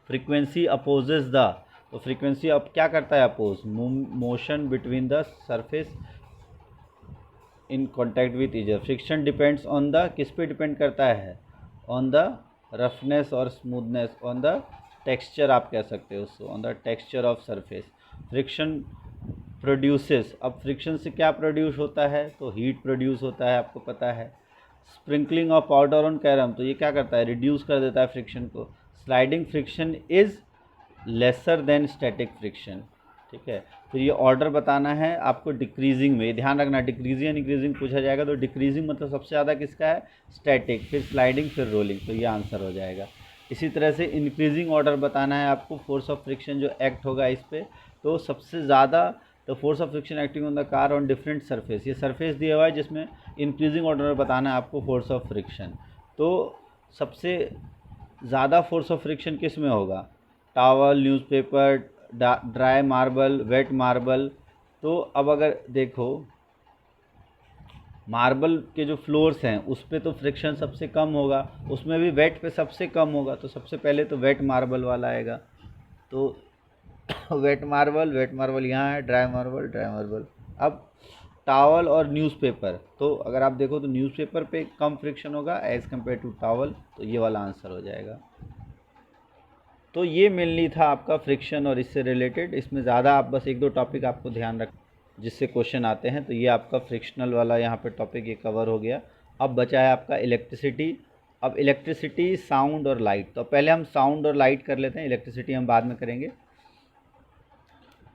फ्रीक्वेंसी अपोजेस द, तो फ्रीक्वेंसी अब क्या करता है, oppose motion between the surface in contact with each other. Friction depends on the, किस पे डिपेंड करता है, ऑन द रफनेस और स्मूथनेस, ऑन द टेक्सचर आप कह सकते हो उसको, on the texture of surface. Friction produces, अब फ्रिक्शन से क्या प्रोड्यूस होता है, तो हीट प्रोड्यूस होता है, आपको पता है। Sprinkling of powder on carrom, तो ये क्या करता है, रिड्यूस कर देता है फ्रिक्शन को। Sliding friction is lesser than static friction, ठीक है। फिर ये ऑर्डर बताना है आपको डिक्रीजिंग में, ध्यान रखना डिक्रीजिंग या इंक्रीजिंग पूछा जाएगा, तो डिक्रीजिंग मतलब सबसे ज़्यादा किसका है, स्टैटिक, फिर स्लाइडिंग, फिर रोलिंग, तो ये आंसर हो जाएगा। इसी तरह से इंक्रीजिंग ऑर्डर बताना है आपको, फोर्स ऑफ फ्रिक्शन जो एक्ट होगा इस पर, तो सबसे ज़्यादा the force of friction acting on the car on different surface, ये सरफेस दिया हुआ है जिसमें इंक्रीजिंग ऑर्डर में बताना है आपको फोर्स ऑफ फ्रिक्शन। तो सबसे ज़्यादा फोर्स ऑफ फ्रिक्शन किस में होगा, towel, newspaper, dry marble, wet marble. तो अब अगर देखो मार्बल के जो फ्लोर्स हैं उस पर तो फ्रिक्शन सबसे कम होगा, उसमें भी वेट पे सबसे कम होगा, तो सबसे पहले तो वेट मार्बल वाला आएगा। तो वेट मार्बल यहाँ है, ड्राई मार्बल। अब टावल और न्यूज़पेपर, तो अगर आप देखो तो न्यूज़पेपर पे कम फ्रिक्शन होगा एज़ कम्पेयर टू टावल, तो ये वाला आंसर हो जाएगा। तो ये मेनली था आपका फ्रिक्शन और इससे रिलेटेड, इसमें ज़्यादा आप बस एक दो टॉपिक आपको ध्यान रख जिससे क्वेश्चन आते हैं, तो ये आपका फ्रिक्शनल वाला यहाँ पे टॉपिक ये कवर हो गया। अब बचा है आपका इलेक्ट्रिसिटी। अब इलेक्ट्रिसिटी, साउंड और लाइट, तो पहले हम साउंड और लाइट कर लेते हैं, इलेक्ट्रिसिटी हम बाद में करेंगे।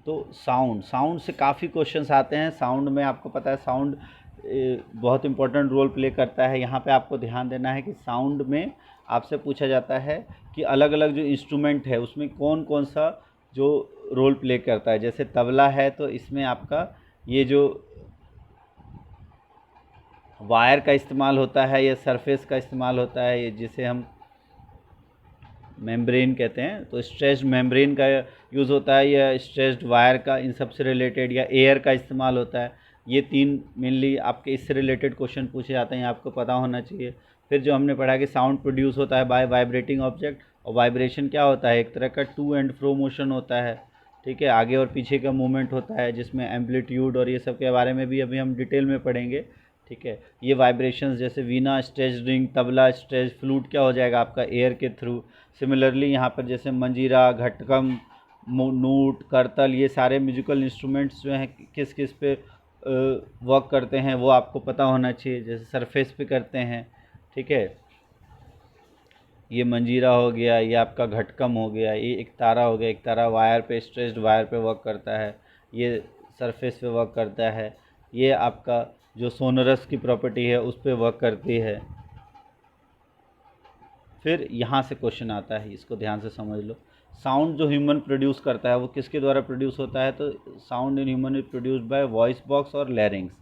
तो साउंड से काफ़ी क्वेश्चंस आते हैं। साउंड में आपको पता है साउंड बहुत इंपॉर्टेंट रोल प्ले करता है। यहाँ पे आपको ध्यान देना है कि साउंड में आपसे पूछा जाता है कि अलग अलग जो इंस्ट्रूमेंट है उसमें कौन कौन सा जो रोल प्ले करता है। जैसे तबला है तो इसमें आपका ये जो वायर का इस्तेमाल होता है या सरफेस का इस्तेमाल होता है, ये जिसे हम मेम्ब्रेन कहते हैं, तो स्ट्रेच्ड मेम्ब्रेन का यूज़ होता है या स्ट्रेच्ड वायर का, इन सब से रिलेटेड, या एयर का इस्तेमाल होता है। ये तीन मेनली आपके इससे रिलेटेड क्वेश्चन पूछे जाते हैं, आपको पता होना चाहिए। फिर जो हमने पढ़ा कि साउंड प्रोड्यूस होता है बाय वाइब्रेटिंग ऑब्जेक्ट, और वाइब्रेशन क्या होता है, एक तरह का टू एंड फ्रो मोशन होता है, ठीक है, आगे और पीछे का मूवमेंट होता है, जिसमें एम्पलीट्यूड और ये सब के बारे में भी अभी हम डिटेल में पढ़ेंगे, ठीक है। ये वाइब्रेशंस जैसे veena stretched ring, tabla stretched flute क्या हो जाएगा आपका एयर के थ्रू। सिमिलरली यहाँ पर जैसे मंजीरा, घटकम, नूट, करतल, ये सारे म्यूजिकल इंस्ट्रूमेंट्स जो हैं किस किस पे वर्क करते हैं वो आपको पता होना चाहिए। जैसे सरफेस पे करते हैं, ठीक है, ये मंजीरा हो गया, ये आपका घटकम हो गया, ये एक तारा हो गया, एक तारा वायर पे, स्ट्रेच्ड वायर पे वर्क करता है, ये सरफेस पे वर्क करता है, ये आपका जो सोनरस की प्रॉपर्टी है उस पर वर्क करती है। फिर यहाँ से क्वेश्चन आता है, इसको ध्यान से समझ लो। साउंड जो ह्यूमन प्रोड्यूस करता है वो किसके द्वारा प्रोड्यूस होता है, तो sound in human is produced by voice box और लैरिंग्स,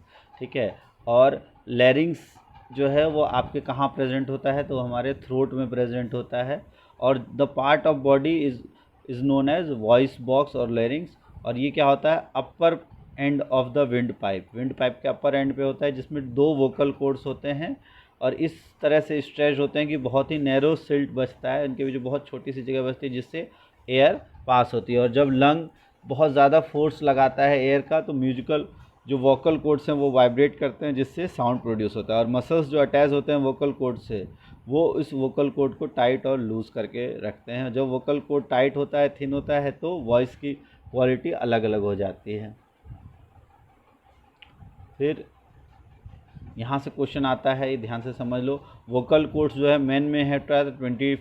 ठीक है। और लैरिंग्स जो है वो आपके कहाँ प्रेजेंट होता है, तो हमारे थ्रोट में प्रेजेंट होता है। और the part of body is known as voice box और लैरिंग्स। और ये क्या होता है, upper end of the windpipe, windpipe के अपर एंड पे होता है, जिसमें दो वोकल कॉर्ड्स होते हैं और इस तरह से स्ट्रेच होते हैं कि बहुत ही नैरो सिल्ट बचता है, उनके बीच बहुत छोटी सी जगह बचती है जिससे एयर पास होती है। और जब लंग बहुत ज़्यादा फोर्स लगाता है एयर का, तो म्यूजिकल जो वोकल कॉर्ड्स हैं वो वाइब्रेट करते हैं, जिससे साउंड प्रोड्यूस होता है। और मसल्स जो अटैच होते हैं वोकल कॉर्ड से वो इस वोकल कॉर्ड को टाइट और लूज़ करके रखते हैं। जब वोकल कॉर्ड टाइट होता है, थिन होता है, तो वॉइस की क्वालिटी अलग अलग हो जाती है। फिर यहाँ से क्वेश्चन आता है, ये ध्यान से समझ लो। वोकल कॉर्ड्स जो है मेन में है 20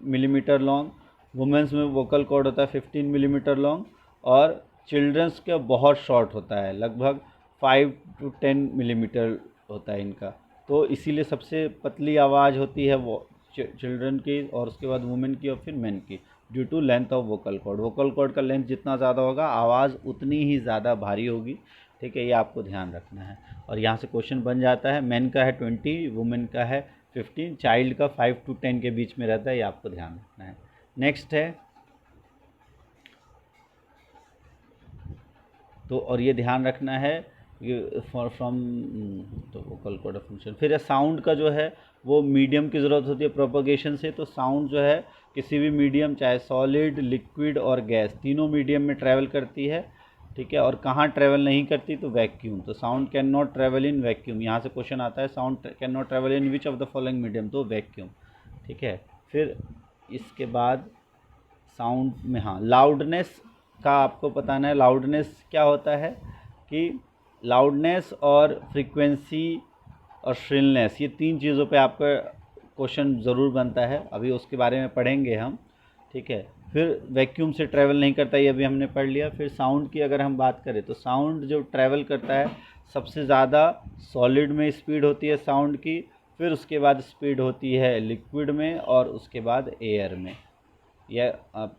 मिलीमीटर लॉन्ग, वुमेंस में वोकल कॉर्ड होता है 15 मिलीमीटर लॉन्ग, और चिल्ड्रंस का बहुत शॉर्ट होता है, लगभग 5 to 10 मिलीमीटर होता है इनका। तो इसीलिए सबसे पतली आवाज़ होती है वो चिल्ड्रन की, और उसके बाद वुमेन की, और फिर मेन की, due to length of vocal cord. Vocal cord का लेंथ जितना ज़्यादा होगा, आवाज़ उतनी ही ज़्यादा भारी होगी। ठीक है, ये आपको ध्यान रखना है। और यहाँ से क्वेश्चन बन जाता है, मेन का है 20, वुमेन का है 15, चाइल्ड का 5 to 10 के बीच में रहता है, ये आपको ध्यान रखना है। नेक्स्ट है, तो और ये ध्यान रखना है ये फ्रॉम तो वोकल कॉर्ड फंक्शन। फिर है साउंड का जो है वो मीडियम की ज़रूरत होती है प्रोपगेशन से। तो साउंड जो है किसी भी मीडियम, चाहे सॉलिड, लिक्विड और गैस, तीनों मीडियम में ट्रैवल करती है। ठीक है, और कहाँ ट्रैवल नहीं करती, तो वैक्यूम। तो sound can not travel in vacuum. यहाँ से क्वेश्चन आता है, sound can not travel in which of the following medium, तो वैक्यूम। ठीक है, फिर इसके बाद साउंड में, हाँ, लाउडनेस का आपको बताना है। लाउडनेस क्या होता है कि लाउडनेस और फ्रीक्वेंसी और श्रिलनेस, ये तीन चीज़ों पे आपका क्वेश्चन ज़रूर बनता है, अभी उसके बारे में पढ़ेंगे हम। ठीक है, फिर वैक्यूम से ट्रैवल नहीं करता, ये अभी हमने पढ़ लिया। फिर साउंड की अगर हम बात करें, तो साउंड जो ट्रैवल करता है सबसे ज़्यादा सॉलिड में स्पीड होती है साउंड की, फिर उसके बाद स्पीड होती है लिक्विड में, और उसके बाद एयर में, या आप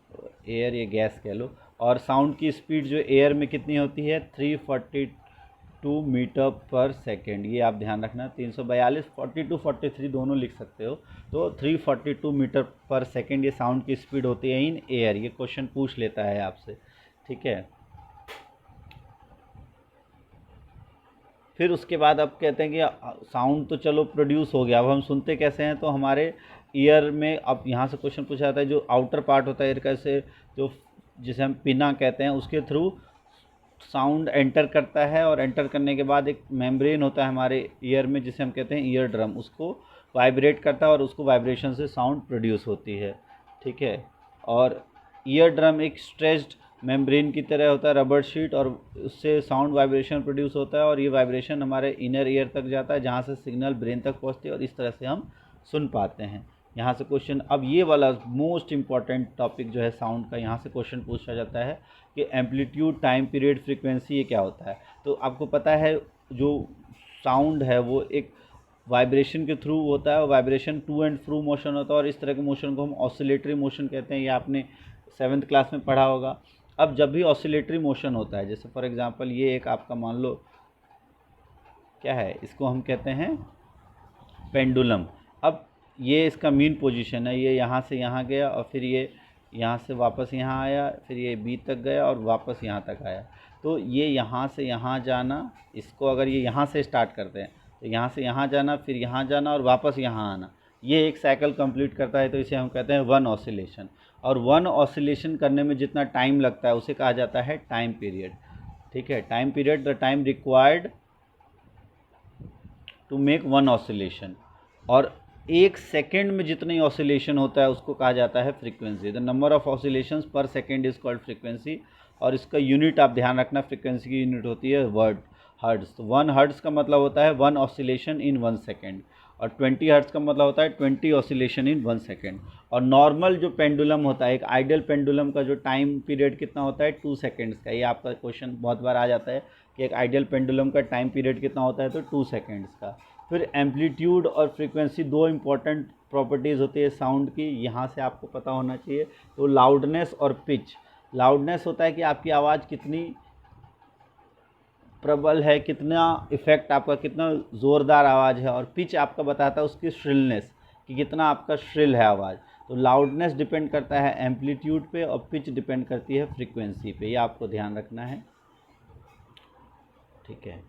एयर या गैस कह लो। और साउंड की स्पीड जो एयर में कितनी होती है, 342 मीटर पर सेकेंड। ये आप ध्यान रखना, 342, 42, 43 दोनों लिख सकते हो। तो 342 मीटर पर सेकेंड ये साउंड की स्पीड होती है इन एयर। ये क्वेश्चन पूछ लेता है आपसे। ठीक है, फिर उसके बाद अब कहते हैं कि साउंड तो चलो प्रोड्यूस हो गया, अब हम सुनते कैसे हैं। तो हमारे ईयर में, अब यहाँ से क्वेश्चन पूछा जाता है, जो आउटर पार्ट होता है ईयर का, से जो जिसे हम पिना कहते हैं, उसके थ्रू साउंड एंटर करता है, और एंटर करने के बाद एक मेम्ब्रेन होता है हमारे ईयर में, जिसे हम कहते हैं ईयर ड्रम, उसको वाइब्रेट करता है, और उसको वाइब्रेशन से साउंड प्रोड्यूस होती है। ठीक है, और ईयर ड्रम एक स्ट्रेच्ड मेम्ब्रेन की तरह होता है, रबर शीट, और उससे साउंड वाइब्रेशन प्रोड्यूस होता है, और ये वाइब्रेशन हमारे इनर ईयर तक जाता है, जहाँ से सिग्नल ब्रेन तक पहुँचती है, और इस तरह से हम सुन पाते हैं। यहाँ से क्वेश्चन, अब ये वाला मोस्ट इम्पॉर्टेंट टॉपिक जो है साउंड का, यहाँ से क्वेश्चन पूछा जाता है कि एम्पलीट्यूड, टाइम पीरियड, फ्रीक्वेंसी, ये क्या होता है। तो आपको पता है जो साउंड है वो एक वाइब्रेशन के थ्रू होता है, और वाइब्रेशन टू एंड फ्रू मोशन होता है, और इस तरह के मोशन को हम ऑसिलेटरी मोशन कहते हैं। ये आपने 7th क्लास में पढ़ा होगा। अब जब भी ऑसिलेटरी मोशन होता है, जैसे फॉर एग्जांपल ये एक आपका मान लो क्या है, इसको हम कहते हैं पेंडुलम। अब ये इसका मीन पोजीशन है, ये यहाँ से यहाँ गया, और फिर ये यहाँ से वापस यहाँ आया, फिर ये बी तक गया, और वापस यहाँ तक आया। तो ये यहाँ से यहाँ जाना, इसको अगर ये यहाँ से स्टार्ट करते हैं, तो यहाँ से यहाँ जाना, फिर यहाँ जाना, और वापस यहाँ आना, ये एक साइकिल कंप्लीट करता है। तो इसे हम कहते हैं वन ऑसिलेशन। और वन ऑसिलेशन करने में जितना टाइम लगता है उसे कहा जाता है टाइम पीरियड। ठीक है, time period, the time required to make one oscillation. और एक सेकेंड में जितनी ऑसिलेशन होता है उसको कहा जाता है frequency. The number of oscillations पर सेकेंड इज कॉल्ड फ्रीक्वेंसी। और इसका यूनिट आप ध्यान रखना, फ्रीक्वेंसी की यूनिट होती है हर्ट्ज़। तो 1 हर्ट्ज़ का मतलब होता है 1 ऑसिलेशन इन 1 सेकेंड, और 20 हर्ट्ज़ का मतलब होता है 20 ऑसिलेशन इन 1 सेकेंड। और नॉर्मल जो पेंडुलम होता है, एक आइडियल पेंडुलम का जो टाइम पीरियड कितना होता है, 2 सेकेंड्स का। ये आपका क्वेश्चन बहुत बार आ जाता है कि एक आइडियल पेंडुलम का टाइम पीरियड कितना होता है, तो 2 सेकेंड्स का। फिर एम्पलीट्यूड और फ्रीक्वेंसी, दो इंपॉर्टेंट प्रॉपर्टीज़ होती है साउंड की, यहाँ से आपको पता होना चाहिए। तो लाउडनेस और पिच। लाउडनेस होता है कि आपकी आवाज़ कितनी प्रबल है, कितना इफ़ेक्ट आपका, कितना ज़ोरदार आवाज़ है। और पिच आपका बताता है उसकी श्रिलनेस, कि कितना आपका श्रिल है आवाज़। तो लाउडनेस डिपेंड करता है एम्पलीट्यूड पे, और पिच डिपेंड करती है फ्रीक्वेंसी पे। ये आपको ध्यान रखना है। ठीक है,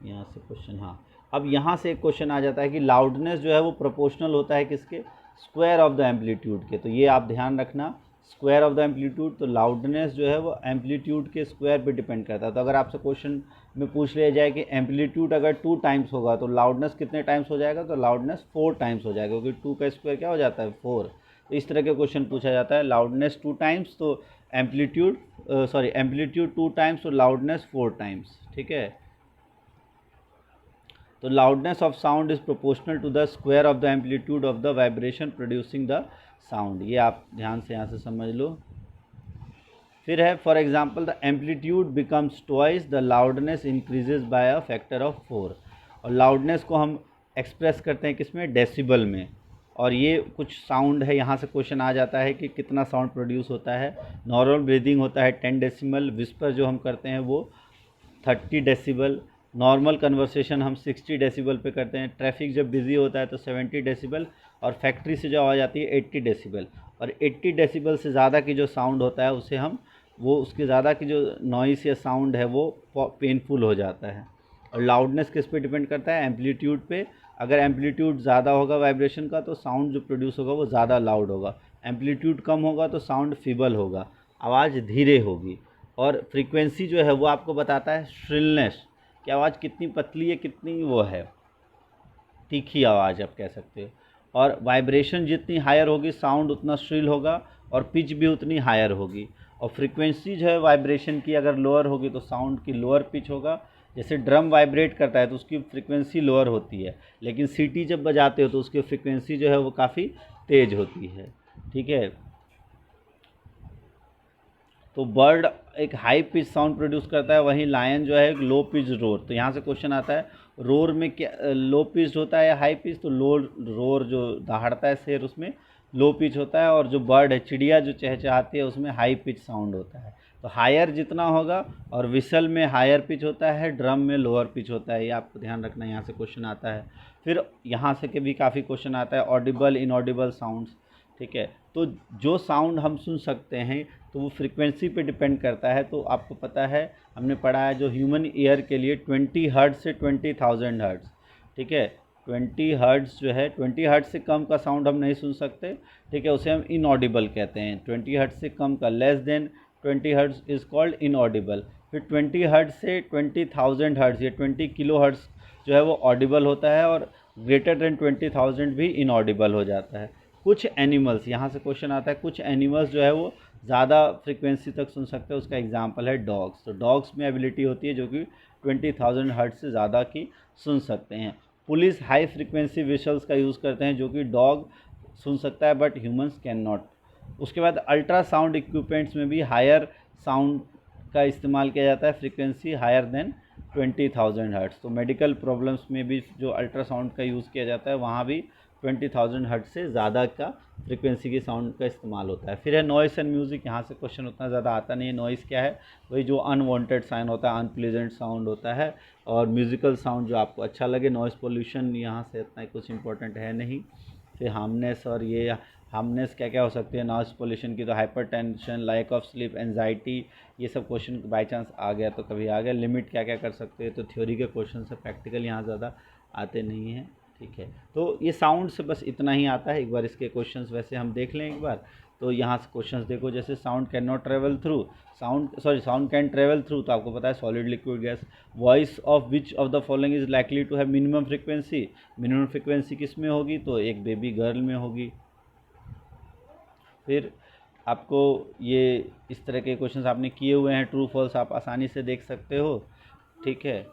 यहाँ से क्वेश्चन, हाँ, अब यहाँ से एक क्वेश्चन आ जाता है कि लाउडनेस जो है वो प्रोपोर्शनल होता है किसके, स्क्वायर ऑफ द एम्पलीट्यूड के। तो ये आप ध्यान रखना, स्क्वायर ऑफ द एम्पलीट्यूड। तो लाउडनेस जो है वो एम्पलीट्यूड के स्क्वायर पे डिपेंड करता है। तो अगर आपसे क्वेश्चन में पूछ लिया जाए कि एम्पलीट्यूड अगर 2 टाइम्स होगा तो लाउडनेस कितने टाइम्स हो जाएगा, तो लाउडनेस 4 टाइम्स हो जाएगा, क्योंकि 2 का स्क्वायर क्या हो जाता है 4। तो इस तरह के क्वेश्चन पूछा जाता है। लाउडनेस 2 टाइम्स तो एम्पलीट्यूड 2 टाइम्स तो लाउडनेस 4 टाइम्स। ठीक है, तो loudness of sound is proportional to the square of the amplitude of the vibration producing the sound. ये आप ध्यान से यहाँ से समझ लो। फिर है for example the amplitude becomes twice the loudness increases by a factor of 4। और लाउडनेस को हम एक्सप्रेस करते हैं किसमें, डेसिबल में। और ये कुछ साउंड है, यहाँ से क्वेश्चन आ जाता है कि कितना साउंड प्रोड्यूस होता है। नॉर्मल ब्रीदिंग होता है 10 डेसिबल, विस्पर जो हम करते हैं वो 30 डेसिबल, नॉर्मल कन्वर्सेशन हम 60 डेसिबल पे करते हैं, ट्रैफिक जब बिज़ी होता है तो 70 डेसिबल, और फैक्ट्री से जो आवाज़ आती है 80 डेसिबल। और 80 डेसिबल से ज़्यादा की जो साउंड होता है उसे हम उसके ज़्यादा की जो नॉइस या साउंड है वो पेनफुल हो जाता है। और लाउडनेस किस पे डिपेंड करता है, एम्पलीट्यूड पे। अगर एम्पलीट्यूड ज़्यादा होगा वाइब्रेशन का तो साउंड जो प्रोड्यूस होगा वो ज़्यादा लाउड होगा, एम्पलीट्यूड कम होगा तो साउंड फीबल होगा, आवाज़ धीरे होगी। और फ्रीक्वेंसी जो है वो आपको बताता है श्रिलनेस, कि आवाज़ कितनी पतली है, कितनी वो है तीखी आवाज़ आप कह सकते हो। और वाइब्रेशन जितनी हायर होगी साउंड उतना श्रिल होगा, और पिच भी उतनी हायर होगी। और फ्रीक्वेंसी जो है वाइब्रेशन की अगर लोअर होगी तो साउंड की लोअर पिच होगा। जैसे ड्रम वाइब्रेट करता है तो उसकी फ्रीक्वेंसी लोअर होती है, लेकिन सीटी जब बजाते हो तो उसकी फ्रीक्वेंसी जो है वो काफ़ी तेज़ होती है। ठीक है, तो बर्ड एक हाई पिच साउंड प्रोड्यूस करता है, वहीं लायन जो है एक लो पिच रोर। तो यहाँ से क्वेश्चन आता है रोर में क्या लो पिच होता है या हाई पिच, तो लो रोर जो दहाड़ता है शेर उसमें लो पिच होता है, और जो बर्ड है चिड़िया जो चहचहाती है उसमें हाई पिच साउंड होता है। तो हायर जितना होगा, और विसल में हायर पिच होता है, ड्रम में लोअर पिच होता है, ये आपको ध्यान रखना, यहाँ से क्वेश्चन आता है। फिर यहाँ से के भी काफ़ी क्वेश्चन आता है ऑडिबल इनऑडिबल साउंड्स। ठीक है, तो जो साउंड हम सुन सकते हैं तो वो फ्रीक्वेंसी पे डिपेंड करता है। तो आपको पता है, हमने पढ़ा है जो ह्यूमन ईयर के लिए 20 हर्ट्ज से 20,000 हर्ट्ज। ठीक है, 20 हर्ट्ज जो है 20 हर्ट्ज से कम का साउंड हम नहीं सुन सकते। ठीक है, उसे हम इनऑडिबल कहते हैं। 20 हर्ट्ज से कम का, less than 20 hertz is called inaudible. फिर 20 हर्ट्ज से 20,000 हर्ट्ज या 20 किलो हर्ट्ज जो है वो ऑडिबल होता है, और ग्रेटर देन 20,000 भी इनऑडिबल हो जाता है। कुछ एनिमल्स, यहाँ से क्वेश्चन आता है, कुछ एनिमल्स जो है वो ज़्यादा फ्रीक्वेंसी तक सुन सकते हैं, उसका एग्जांपल है डॉग्स। तो डॉग्स में एबिलिटी होती है जो कि 20,000 हर्ट्ज से ज़्यादा की सुन सकते हैं। पुलिस हाई फ्रीक्वेंसी विशल्स का यूज़ करते हैं जो कि डॉग सुन सकता है बट ह्यूमंस कैन नॉट। उसके बाद अल्ट्रासाउंड इक्विपमेंट्स में भी हायर साउंड का इस्तेमाल किया जाता है, फ्रीक्वेंसी हायर देन 20,000 हर्ट्ज। तो मेडिकल प्रॉब्लम्स में भी जो अल्ट्रासाउंड का यूज़ किया जाता है वहाँ भी 20,000 हर्ट्ज से ज़्यादा का फ्रीक्वेंसी की साउंड का इस्तेमाल होता है। फिर है नॉइस एंड म्यूज़िक। यहाँ से क्वेश्चन उतना ज़्यादा आता नहीं है। नॉइस क्या है, वही जो अनवांटेड साउंड होता है, अनप्लीजेंट साउंड होता है, और म्यूज़िकल साउंड जो आपको अच्छा लगे। नॉइस पोल्यूशन यहाँ से इतना कुछ इंपॉर्टेंट है नहीं। फिर हार्मनेस, और ये हार्मनेस क्या क्या हो सकती है नॉइस पोल्यूशन की, तो hypertension, lack of sleep, anxiety, ये सब क्वेश्चन बाई चांस आ गया तो कभी आ गया। लिमिट क्या क्या कर सकते हैं, तो थ्योरी के क्वेश्चन से प्रैक्टिकल यहाँ ज़्यादा आते नहीं हैं। ठीक है, तो ये साउंड से बस इतना ही आता है। एक बार इसके क्वेश्चंस वैसे हम देख लें एक बार। तो यहाँ से क्वेश्चंस देखो, जैसे sound can not travel through, sound can travel through, तो आपको पता है solid liquid gas. Voice of which of the following is likely to have minimum frequency, minimum frequency किस में होगी, तो एक बेबी गर्ल में होगी। फिर आपको ये इस तरह के क्वेश्चंस आपने किए हुए हैं, ट्रू फॉल्स आप आसानी से देख सकते हो। ठीक है,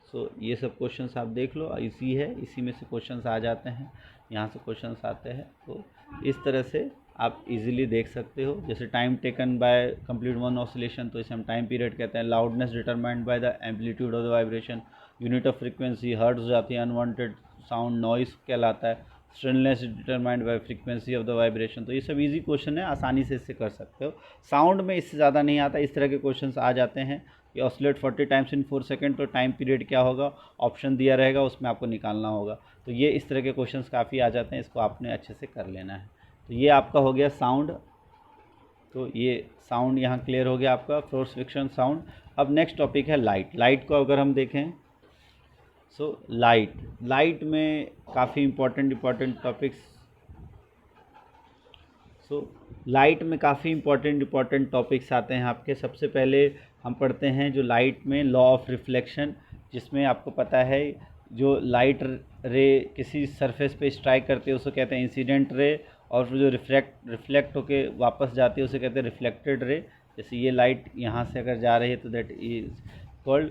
सो ये सब क्वेश्चंस आप देख लो, इसी है, इसी में से क्वेश्चंस आ जाते हैं, यहाँ से क्वेश्चंस आते हैं। तो इस तरह से आप इजीली देख सकते हो। जैसे time taken by complete one oscillation, तो इसे हम टाइम पीरियड कहते हैं। Loudness determined by the amplitude of the vibration, unit of frequency, hertz हो जाती है, अनवांटेड साउंड नॉइस कहलाता है। Shrillness determined by frequency of the vibration. तो ये सब इजी क्वेश्चन है, आसानी से इससे कर सकते हो। साउंड में इससे ज़्यादा नहीं आता, इस तरह के क्वेश्चंस आ जाते हैं कि ऑसिलेट 40 टाइम्स इन 4 सेकेंड, तो टाइम पीरियड क्या होगा, ऑप्शन दिया रहेगा, उसमें आपको निकालना होगा। तो ये इस तरह के क्वेश्चंस काफ़ी आ जाते हैं, इसको आपने अच्छे से कर लेना है। तो ये आपका हो गया साउंड। तो ये साउंड यहाँ क्लियर हो गया आपका, फोर्स फ्रिक्शन साउंड। अब नेक्स्ट टॉपिक है लाइट। लाइट को अगर हम देखें, सो लाइट में काफ़ी इंपॉर्टेंट टॉपिक्स। सो लाइट में काफ़ी इंपॉर्टेंट टॉपिक्स आते हैं आपके। सबसे पहले हम पढ़ते हैं जो लाइट में लॉ ऑफ रिफ्लेक्शन, जिसमें आपको पता है जो लाइट रे किसी सरफेस पे स्ट्राइक करती है उसको कहते हैं इंसिडेंट रे, और जो रिफ्लेक्ट होके वापस जाती है उसे कहते हैं रिफ्लेक्टेड रे। जैसे ये लाइट यहाँ से अगर जा रही है तो that is called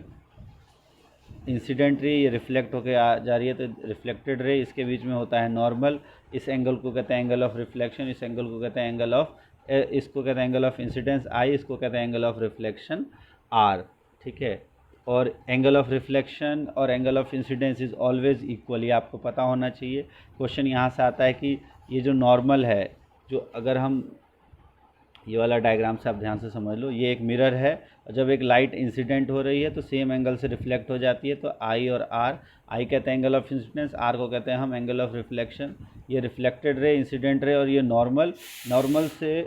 incident ray, ये रिफ्लेक्ट होके जा रही है तो रिफ्लेक्टेड रे। इसके बीच में होता है नॉर्मल, इस एंगल को कहते हैं एंगल ऑफ रिफ्लेक्शन, इस एंगल को कहते हैं एंगल ऑफ इसको कहते हैं एंगल ऑफ इंसिडेंस आई, इसको कहते हैं एंगल ऑफ रिफ्लेक्शन आर। ठीक है, और एंगल ऑफ रिफ्लेक्शन और angle of incidence is always equal, ये आपको पता होना चाहिए। क्वेश्चन यहाँ से आता है कि ये जो नॉर्मल है, जो अगर हम ये वाला डायग्राम से आप ध्यान से समझ लो, ये एक मिरर है और जब एक लाइट इंसिडेंट हो रही है तो सेम एंगल से रिफ्लेक्ट हो जाती है, तो आई और आर, आई कहते हैं एंगल ऑफ इंसिडेंस, आर को कहते हैं हम एंगल ऑफ रिफ्लेक्शन। ये रिफ्लेक्टेड रे, इंसिडेंट रे, और ये नॉर्मल से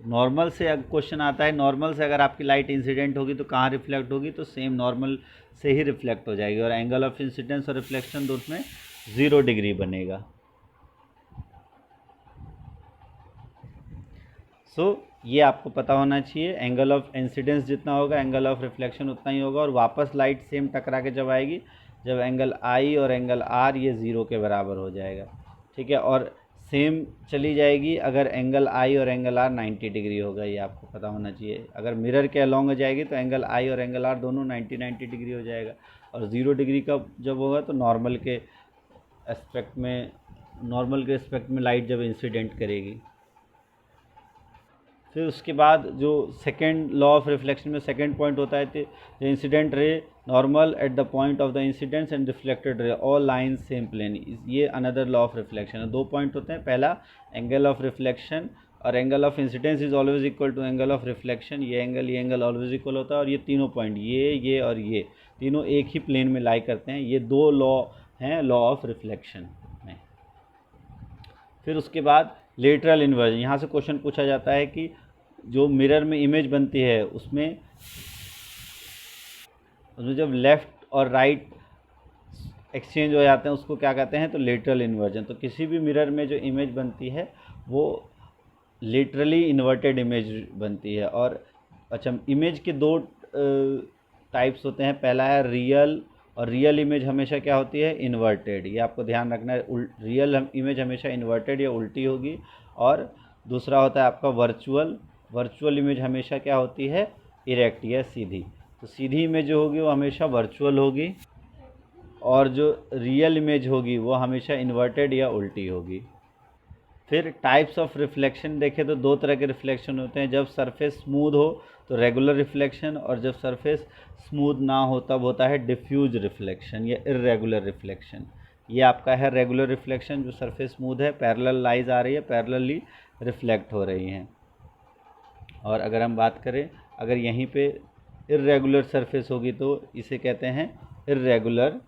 अगर क्वेश्चन आता है, नॉर्मल से अगर आपकी लाइट इंसिडेंट होगी तो कहाँ रिफ्लेक्ट होगी, तो सेम नॉर्मल से ही रिफ्लेक्ट हो जाएगी, और एंगल ऑफ इंसिडेंस और रिफ्लेक्शन दोनों में 0 डिग्री बनेगा। ये आपको पता होना चाहिए, एंगल ऑफ इंसिडेंस जितना होगा एंगल ऑफ रिफ्लेक्शन उतना ही होगा, और वापस लाइट सेम टकरा के जब आएगी, जब एंगल आई और एंगल आर ये 0 के बराबर हो जाएगा। ठीक है, और सेम चली जाएगी अगर एंगल आई और एंगल आर 90 डिग्री होगा, ये आपको पता होना चाहिए। अगर मिरर के अलॉन्ग हो जाएगी तो एंगल आई और एंगल आर दोनों 90 डिग्री हो जाएगा, और 0 डिग्री का जब होगा तो नॉर्मल के एस्पेक्ट में लाइट जब इंसिडेंट करेगी। फिर उसके बाद जो सेकेंड लॉ ऑफ रिफ्लेक्शन में सेकेंड पॉइंट होता है, the incident ray normal at the point of the incidence and reflected ray all line same plane, ये अनदर लॉ ऑफ रिफ्लेक्शन है। 2 पॉइंट होते हैं, पहला एंगल ऑफ रिफ्लेक्शन और angle of incidence is always equal to angle of reflection, ये angle always equal होता है, और ये तीनों पॉइंट ये और ये तीनों एक ही प्लेन में लाई करते हैं। ये 2 लॉ हैं लॉ ऑफ रिफ्लेक्शन में। फिर उसके बाद लेटरल इन्वर्जन, यहाँ से क्वेश्चन पूछा जाता है कि जो मिरर में इमेज बनती है उसमें जब लेफ़्ट और राइट एक्सचेंज हो जाते हैं उसको क्या कहते हैं, तो लेटरल इन्वर्जन। तो किसी भी मिरर में जो इमेज बनती है वो लेटरली इन्वर्टेड इमेज बनती है। और अच्छा, इमेज के 2 टाइप्स होते हैं, पहला है रियल, और रियल इमेज हमेशा क्या होती है, इन्वर्टेड, ये आपको ध्यान रखना है। रियल इमेज हमेशा इन्वर्टेड या उल्टी होगी। और दूसरा होता है आपका वर्चुअल इमेज हमेशा क्या होती है, इरेक्ट या सीधी। तो सीधी इमेज जो होगी वो हमेशा वर्चुअल होगी, और जो रियल इमेज होगी वो हमेशा इन्वर्टेड या उल्टी होगी। फिर टाइप्स ऑफ रिफ्लेक्शन देखें तो 2 तरह के रिफ्लेक्शन होते हैं, जब सरफेस स्मूथ हो तो रेगुलर रिफ्लेक्शन, और जब सरफेस स्मूथ ना हो तब होता है डिफ्यूज रिफ्लेक्शन या इर्रेगुलर रिफ्लेक्शन। ये आपका है रेगुलर रिफ्लेक्शन, जो सरफेस स्मूथ है, पैरेलल लाइज आ रही है, पैरेलली रिफ्लेक्ट हो रही हैं। और अगर हम बात करें, अगर यहीं पे इर्रेगुलर सरफेस होगी तो इसे कहते हैं इर्रेगुलर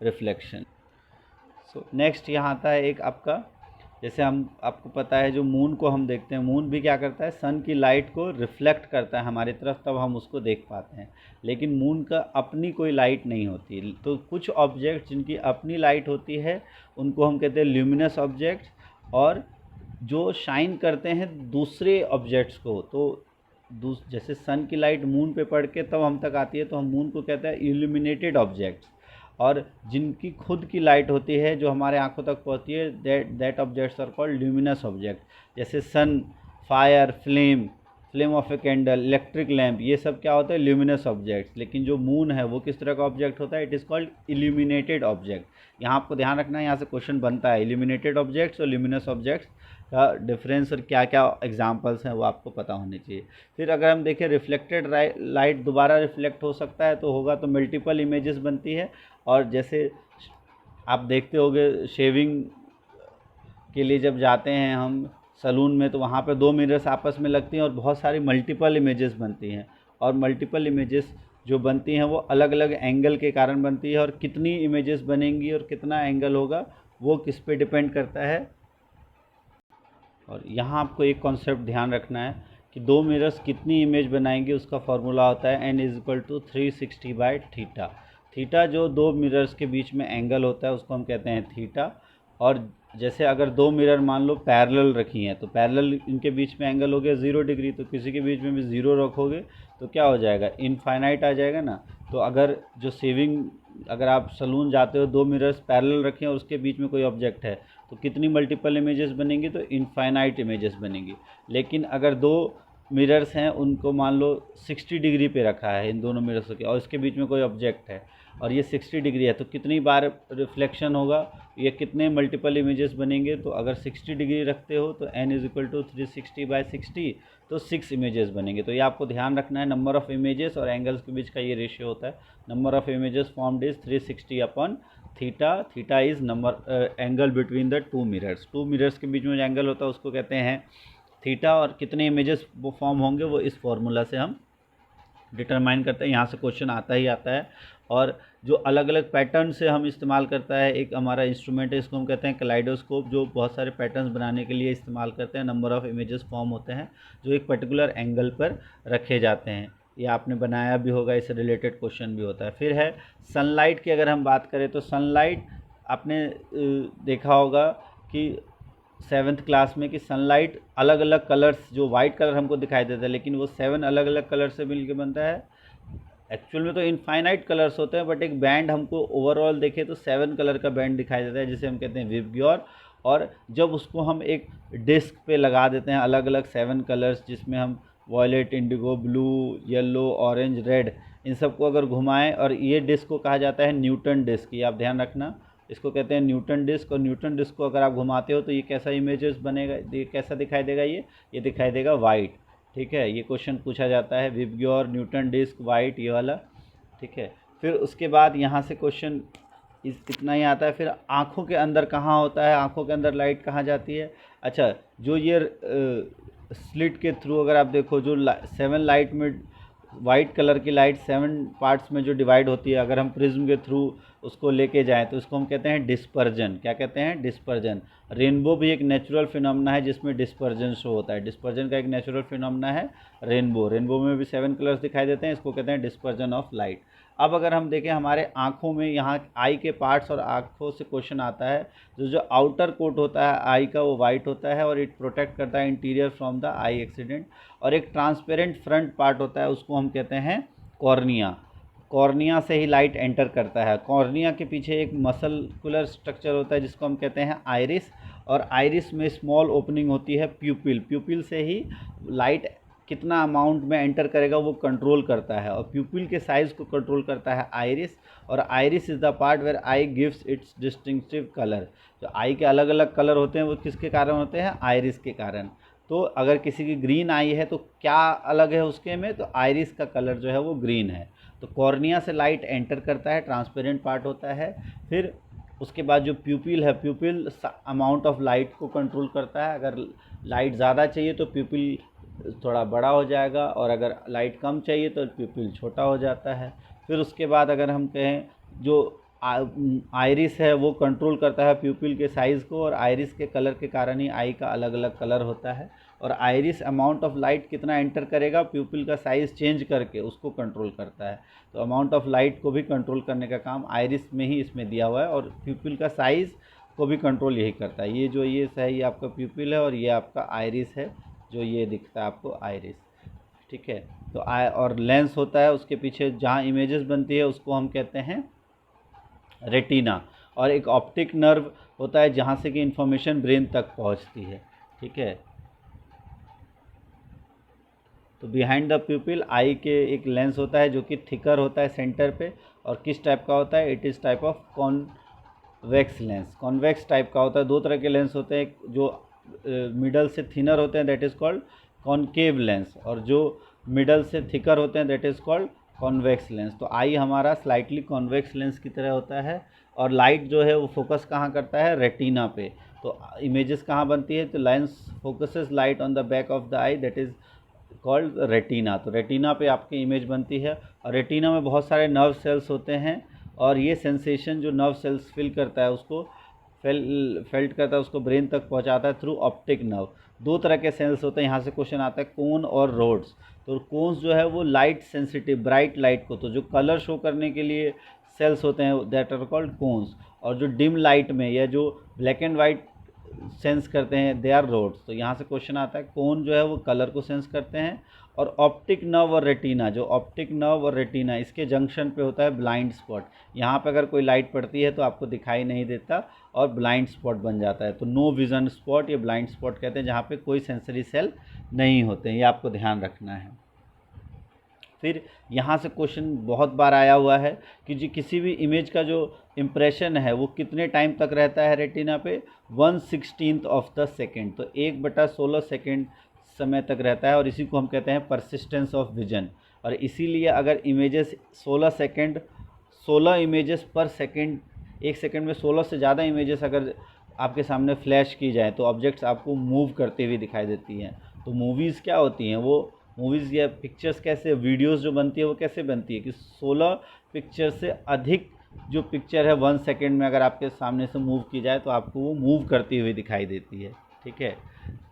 रिफ्लेक्शन। नेक्स्ट यहाँ आता है एक आपका, जैसे आपको पता है जो मून को हम देखते हैं, मून भी क्या करता है, सन की लाइट को रिफ्लेक्ट करता है हमारी तरफ, तब हम उसको देख पाते हैं। लेकिन मून का अपनी कोई लाइट नहीं होती, तो कुछ ऑब्जेक्ट जिनकी अपनी लाइट होती है उनको हम कहते हैं ल्यूमिनस ऑब्जेक्ट्स, और जो शाइन करते हैं दूसरे ऑब्जेक्ट्स को, तो जैसे सन की लाइट मून पे पड़ के तब हम तक आती है तो हम मून को कहते हैं इल्यूमिनेटेड ऑब्जेक्ट्स। और जिनकी खुद की लाइट होती है जो हमारे आंखों तक पहुंचती है, that objects are called luminous object. जैसे sun, fire, flame of a candle, electric lamp, ये सब क्या होता है, ल्यूमिनस ऑब्जेक्ट्स। लेकिन जो मून है वो किस तरह का ऑब्जेक्ट होता है, it is called illuminated object. यहाँ आपको ध्यान रखना है, यहाँ से क्वेश्चन बनता है, इल्यूमिनेटेड ऑब्जेक्ट्स और ल्यूमिनस ऑब्जेक्ट्स का डिफरेंस और क्या क्या एग्जांपल्स हैं वो आपको पता होने चाहिए। फिर अगर हम देखें रिफ्लेक्टेड लाइट दोबारा रिफ्लेक्ट हो सकता है तो होगा, तो मल्टीपल इमेजेस बनती है। और जैसे आप देखते होंगे शेविंग के लिए जब जाते हैं हम सलून में तो वहाँ पर 2 मिरर्स आपस में लगती हैं और बहुत सारी मल्टीपल इमेजेस बनती हैं। और मल्टीपल इमेजेस जो बनती हैं वो अलग अलग एंगल के कारण बनती है, और कितनी इमेजेस बनेंगी और कितना एंगल होगा वो किस पे डिपेंड करता है। और यहाँ आपको एक कॉन्सेप्ट ध्यान रखना है कि 2 मिरर्स कितनी इमेज बनाएंगे, उसका फॉर्मूला होता है n = 360/θ। थीटा जो 2 मिरर्स के बीच में एंगल होता है उसको हम कहते हैं थीटा, और जैसे अगर दो मिरर मान लो पैरेलल रखी हैं तो पैरेलल इनके बीच में एंगल हो गया 0 डिग्री, तो किसी के बीच में भी 0 रखोगे तो क्या हो जाएगा, इनफाइनाइट आ जाएगा ना। तो अगर जो सेविंग, अगर आप सलून जाते हो, दो मिरर्स पैरेलल रखें और उसके बीच में कोई ऑब्जेक्ट है तो कितनी मल्टीपल इमेजेस बनेंगी, तो इनफाइनाइट इमेजेस बनेंगी। लेकिन अगर दो मिरर्स हैं उनको मान लो 60 डिग्री पे रखा है इन दोनों मिरर्स के, और इसके बीच में कोई ऑब्जेक्ट है और ये 60 डिग्री है, तो कितनी बार रिफ्लेक्शन होगा, ये कितने मल्टीपल इमेजेस बनेंगे। तो अगर 60 डिग्री रखते हो तो n = 360/60, तो 6 इमेजेस बनेंगे। तो ये आपको ध्यान रखना है, नंबर ऑफ़ इमेजेस और एंगल्स के बीच का ये रेशियो होता है। Number of images formed is 360/थीटा। Theta is number angle between the two mirrors. Two mirrors के बीच में जो एंगल होता है उसको कहते हैं थीटा, और कितने इमेजेस वो फॉर्म होंगे वो इस फॉर्मूला से हम डिटरमाइन करते हैं। यहाँ से क्वेश्चन आता ही आता है। और जो अलग अलग पैटर्न से हम इस्तेमाल करता है, एक हमारा इंस्ट्रूमेंट है, इसको हम कहते हैं कलाइडोस्कोप, जो बहुत सारे पैटर्न्स बनाने के लिए इस्तेमाल करते हैं। नंबर ऑफ़ इमेजेस फॉर्म होते हैं जो एक पर्टिकुलर एंगल पर रखे जाते हैं। ये आपने बनाया भी होगा, इससे रिलेटेड क्वेश्चन भी होता है। फिर है सनलाइट की, अगर हम बात करें तो सनलाइट आपने देखा होगा कि 7th क्लास में कि सनलाइट अलग अलग कलर्स, जो वाइट कलर हमको दिखाई देता है लेकिन वो 7 अलग अलग कलर से मिलकर बनता है। एक्चुअल में तो इनफाइनाइट कलर्स होते हैं, बट एक बैंड हमको ओवरऑल देखे तो 7 कलर का बैंड दिखाई देता है, जिसे हम कहते हैं विबग्योर। और जब उसको हम एक डिस्क पे लगा देते हैं अलग अलग 7 कलर्स, जिसमें हम violet, indigo, blue, yellow, orange, red, इन सबको अगर घुमाएं, और ये डिस्क को कहा जाता है न्यूटन डिस्क। ये आप ध्यान रखना, इसको कहते हैं न्यूटन डिस्क। और न्यूटन डिस्क को अगर आप घुमाते हो तो ये कैसा इमेजेस बनेगा, ये कैसा दिखाई देगा, ये दिखाई देगा वाइट। ठीक है, ये क्वेश्चन पूछा जाता है, विबग्योर, न्यूटन डिस्क, वाइट, ये वाला। ठीक है, फिर उसके बाद यहाँ से क्वेश्चन इतना ही आता है। फिर आँखों के अंदर कहाँ होता है, आँखों के अंदर लाइट कहाँ जाती है। अच्छा, जो ये स्लिट के थ्रू अगर आप देखो, जो 7 लाइट में वाइट कलर की लाइट 7 पार्ट्स में जो डिवाइड होती है, अगर हम प्रिज्म के थ्रू उसको लेके जाएं तो उसको हम कहते हैं डिस्पर्जन। क्या कहते हैं, डिस्पर्जन। रेनबो भी एक नेचुरल फिनोमेना है जिसमें डिस्पर्जन शो होता है। डिस्पर्जन का एक नेचुरल फिनोमेना है रेनबो। रेनबो में भी 7 कलर्स दिखाई देते हैं, इसको कहते हैं डिस्पर्जन ऑफ लाइट। अब अगर हम देखें हमारे आँखों में, यहाँ आई के पार्ट्स और आँखों से क्वेश्चन आता है, जो आउटर कोट होता है आई का वो वाइट होता है और इट प्रोटेक्ट करता है interior from the I accident. और एक ट्रांसपेरेंट फ्रंट पार्ट होता है, उसको हम कहते हैं कॉर्निया। कॉर्निया से ही लाइट एंटर करता है। कॉर्निया के पीछे एक मसलकुलर स्ट्रक्चर होता है जिसको हम कहते हैं आइरिस, और आइरिस में स्मॉल ओपनिंग होती है प्यूपिल। प्यूपिल से ही लाइट कितना अमाउंट में एंटर करेगा वो कंट्रोल करता है, और प्यूपिल के साइज़ को कंट्रोल करता है आइरिस। और iris is the part where eye gives its distinctive colour. जो आई के अलग अलग कलर होते हैं वो किसके कारण होते हैं, आइरिस के कारण। तो अगर किसी की ग्रीन आई है तो क्या अलग है उसके में, तो आइरिस का कलर जो है वो ग्रीन है। तो कॉर्निया से लाइट एंटर करता है, ट्रांसपेरेंट पार्ट होता है। फिर उसके बाद जो प्यूपिल है, प्यूपिल अमाउंट ऑफ लाइट को कंट्रोल करता है। अगर लाइट ज़्यादा चाहिए तो प्यूपिल थोड़ा बड़ा हो जाएगा, और अगर लाइट कम चाहिए तो प्यूपिल छोटा हो जाता है। फिर उसके बाद अगर हम कहें, जो आइरिस है वो कंट्रोल करता है प्यूपिल के साइज़ को, और आइरिस के कलर के कारण ही आई का अलग अलग कलर होता है। और आइरिस अमाउंट ऑफ लाइट कितना एंटर करेगा, प्यूपिल का साइज़ चेंज करके उसको कंट्रोल करता है। तो अमाउंट ऑफ लाइट को भी कंट्रोल करने का काम आइरिस में ही इसमें दिया हुआ है, और प्यूपिल का साइज़ को भी कंट्रोल यही करता है। ये जो ये है ये आपका प्यूपिल है, और ये आपका आइरिस है, जो ये दिखता है आपको आइरिस। ठीक है, तो और लेंस होता है उसके पीछे, जहाँ इमेजेस बनती है उसको हम कहते हैं रेटिना। और एक ऑप्टिक नर्व होता है जहाँ से कि इंफॉर्मेशन ब्रेन तक पहुँचती है। ठीक है, तो बिहाइंड द प्यूपिल आई के एक लेंस होता है जो कि थिकर होता है सेंटर पे, और किस टाइप का होता है, it is type of convex lens. Convex type का होता है। दो तरह के लेंस होते हैं, जो मिडल से थिनर होते हैं that is called concave lens, और जो मिडल से थिकर होते हैं that is called convex lens. तो आई हमारा स्लाइटली कॉन्वेक्स लेंस की तरह होता है, और लाइट जो है वो फोकस कहाँ करता है, रेटिना पे। तो इमेजेस कहाँ बनती है, तो lens focuses light on the back of the I, that is called retina. तो रेटिना पे आपकी इमेज बनती है, और रेटिना में बहुत सारे नर्व सेल्स होते हैं, और ये सेंसेशन जो नर्व सेल्स फील करता है उसको फेल्ट करता है, उसको ब्रेन तक पहुंचाता है थ्रू ऑप्टिक नर्व। दो तरह के सेल्स होते हैं, यहाँ से क्वेश्चन आता है कोन और रोड्स। तो कोन्स जो है वो लाइट सेंसिटिव, ब्राइट लाइट को, तो जो कलर शो करने के लिए सेल्स होते हैं दैट आर कॉल्ड कोन्स, और जो डिम लाइट में या जो ब्लैक एंड वाइट सेंस करते हैं दे आर रोड्स। तो यहाँ से क्वेश्चन आता है कोन जो है वो कलर को सेंस करते हैं, और ऑप्टिक नर्व और रेटिना, जो ऑप्टिक नर्व और रेटिना इसके जंक्शन पे होता है ब्लाइंड स्पॉट। यहाँ पे अगर कोई लाइट पड़ती है तो आपको दिखाई नहीं देता और ब्लाइंड स्पॉट बन जाता है। तो नो विजन स्पॉट या ब्लाइंड स्पॉट कहते हैं जहाँ पे कोई सेंसरी सेल नहीं होते हैं, ये आपको ध्यान रखना है। फिर यहाँ से क्वेश्चन बहुत बार आया हुआ है कि जी किसी भी इमेज का जो इम्प्रेशन है वो कितने टाइम तक रहता है रेटिना पे, 1/16 ऑफ द सेकेंड, तो 1/16 सेकेंड समय तक रहता है, और इसी को हम कहते हैं परसिस्टेंस ऑफ विजन। और इसीलिए अगर इमेजेस 16 इमेजेस पर सेकेंड, एक सेकेंड में 16 से ज़्यादा इमेजेस अगर आपके सामने फ्लैश की जाए तो ऑब्जेक्ट्स आपको मूव करते हुए दिखाई देती हैं। तो मूवीज़ क्या होती हैं, वो मूवीज़ या पिक्चर्स कैसे, वीडियोस जो बनती है वो कैसे बनती है कि 16 पिक्चर से अधिक जो पिक्चर है 1 सेकेंड में अगर आपके सामने से मूव की जाए तो आपको वो मूव करती हुई दिखाई देती है। ठीक है,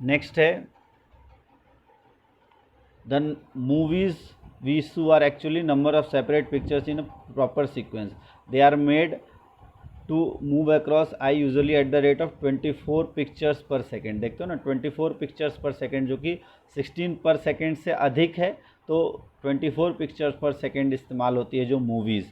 नेक्स्ट है the movies we see are actually number of separate pictures in a proper sequence. They are made to move across eye usually at the rate of 24 pictures per second। देखते हो ना 24 पिक्चर्स पर second, जो कि 16 पर second से अधिक है, तो 24 पिक्चर्स पर सेकेंड इस्तेमाल होती है जो मूवीज़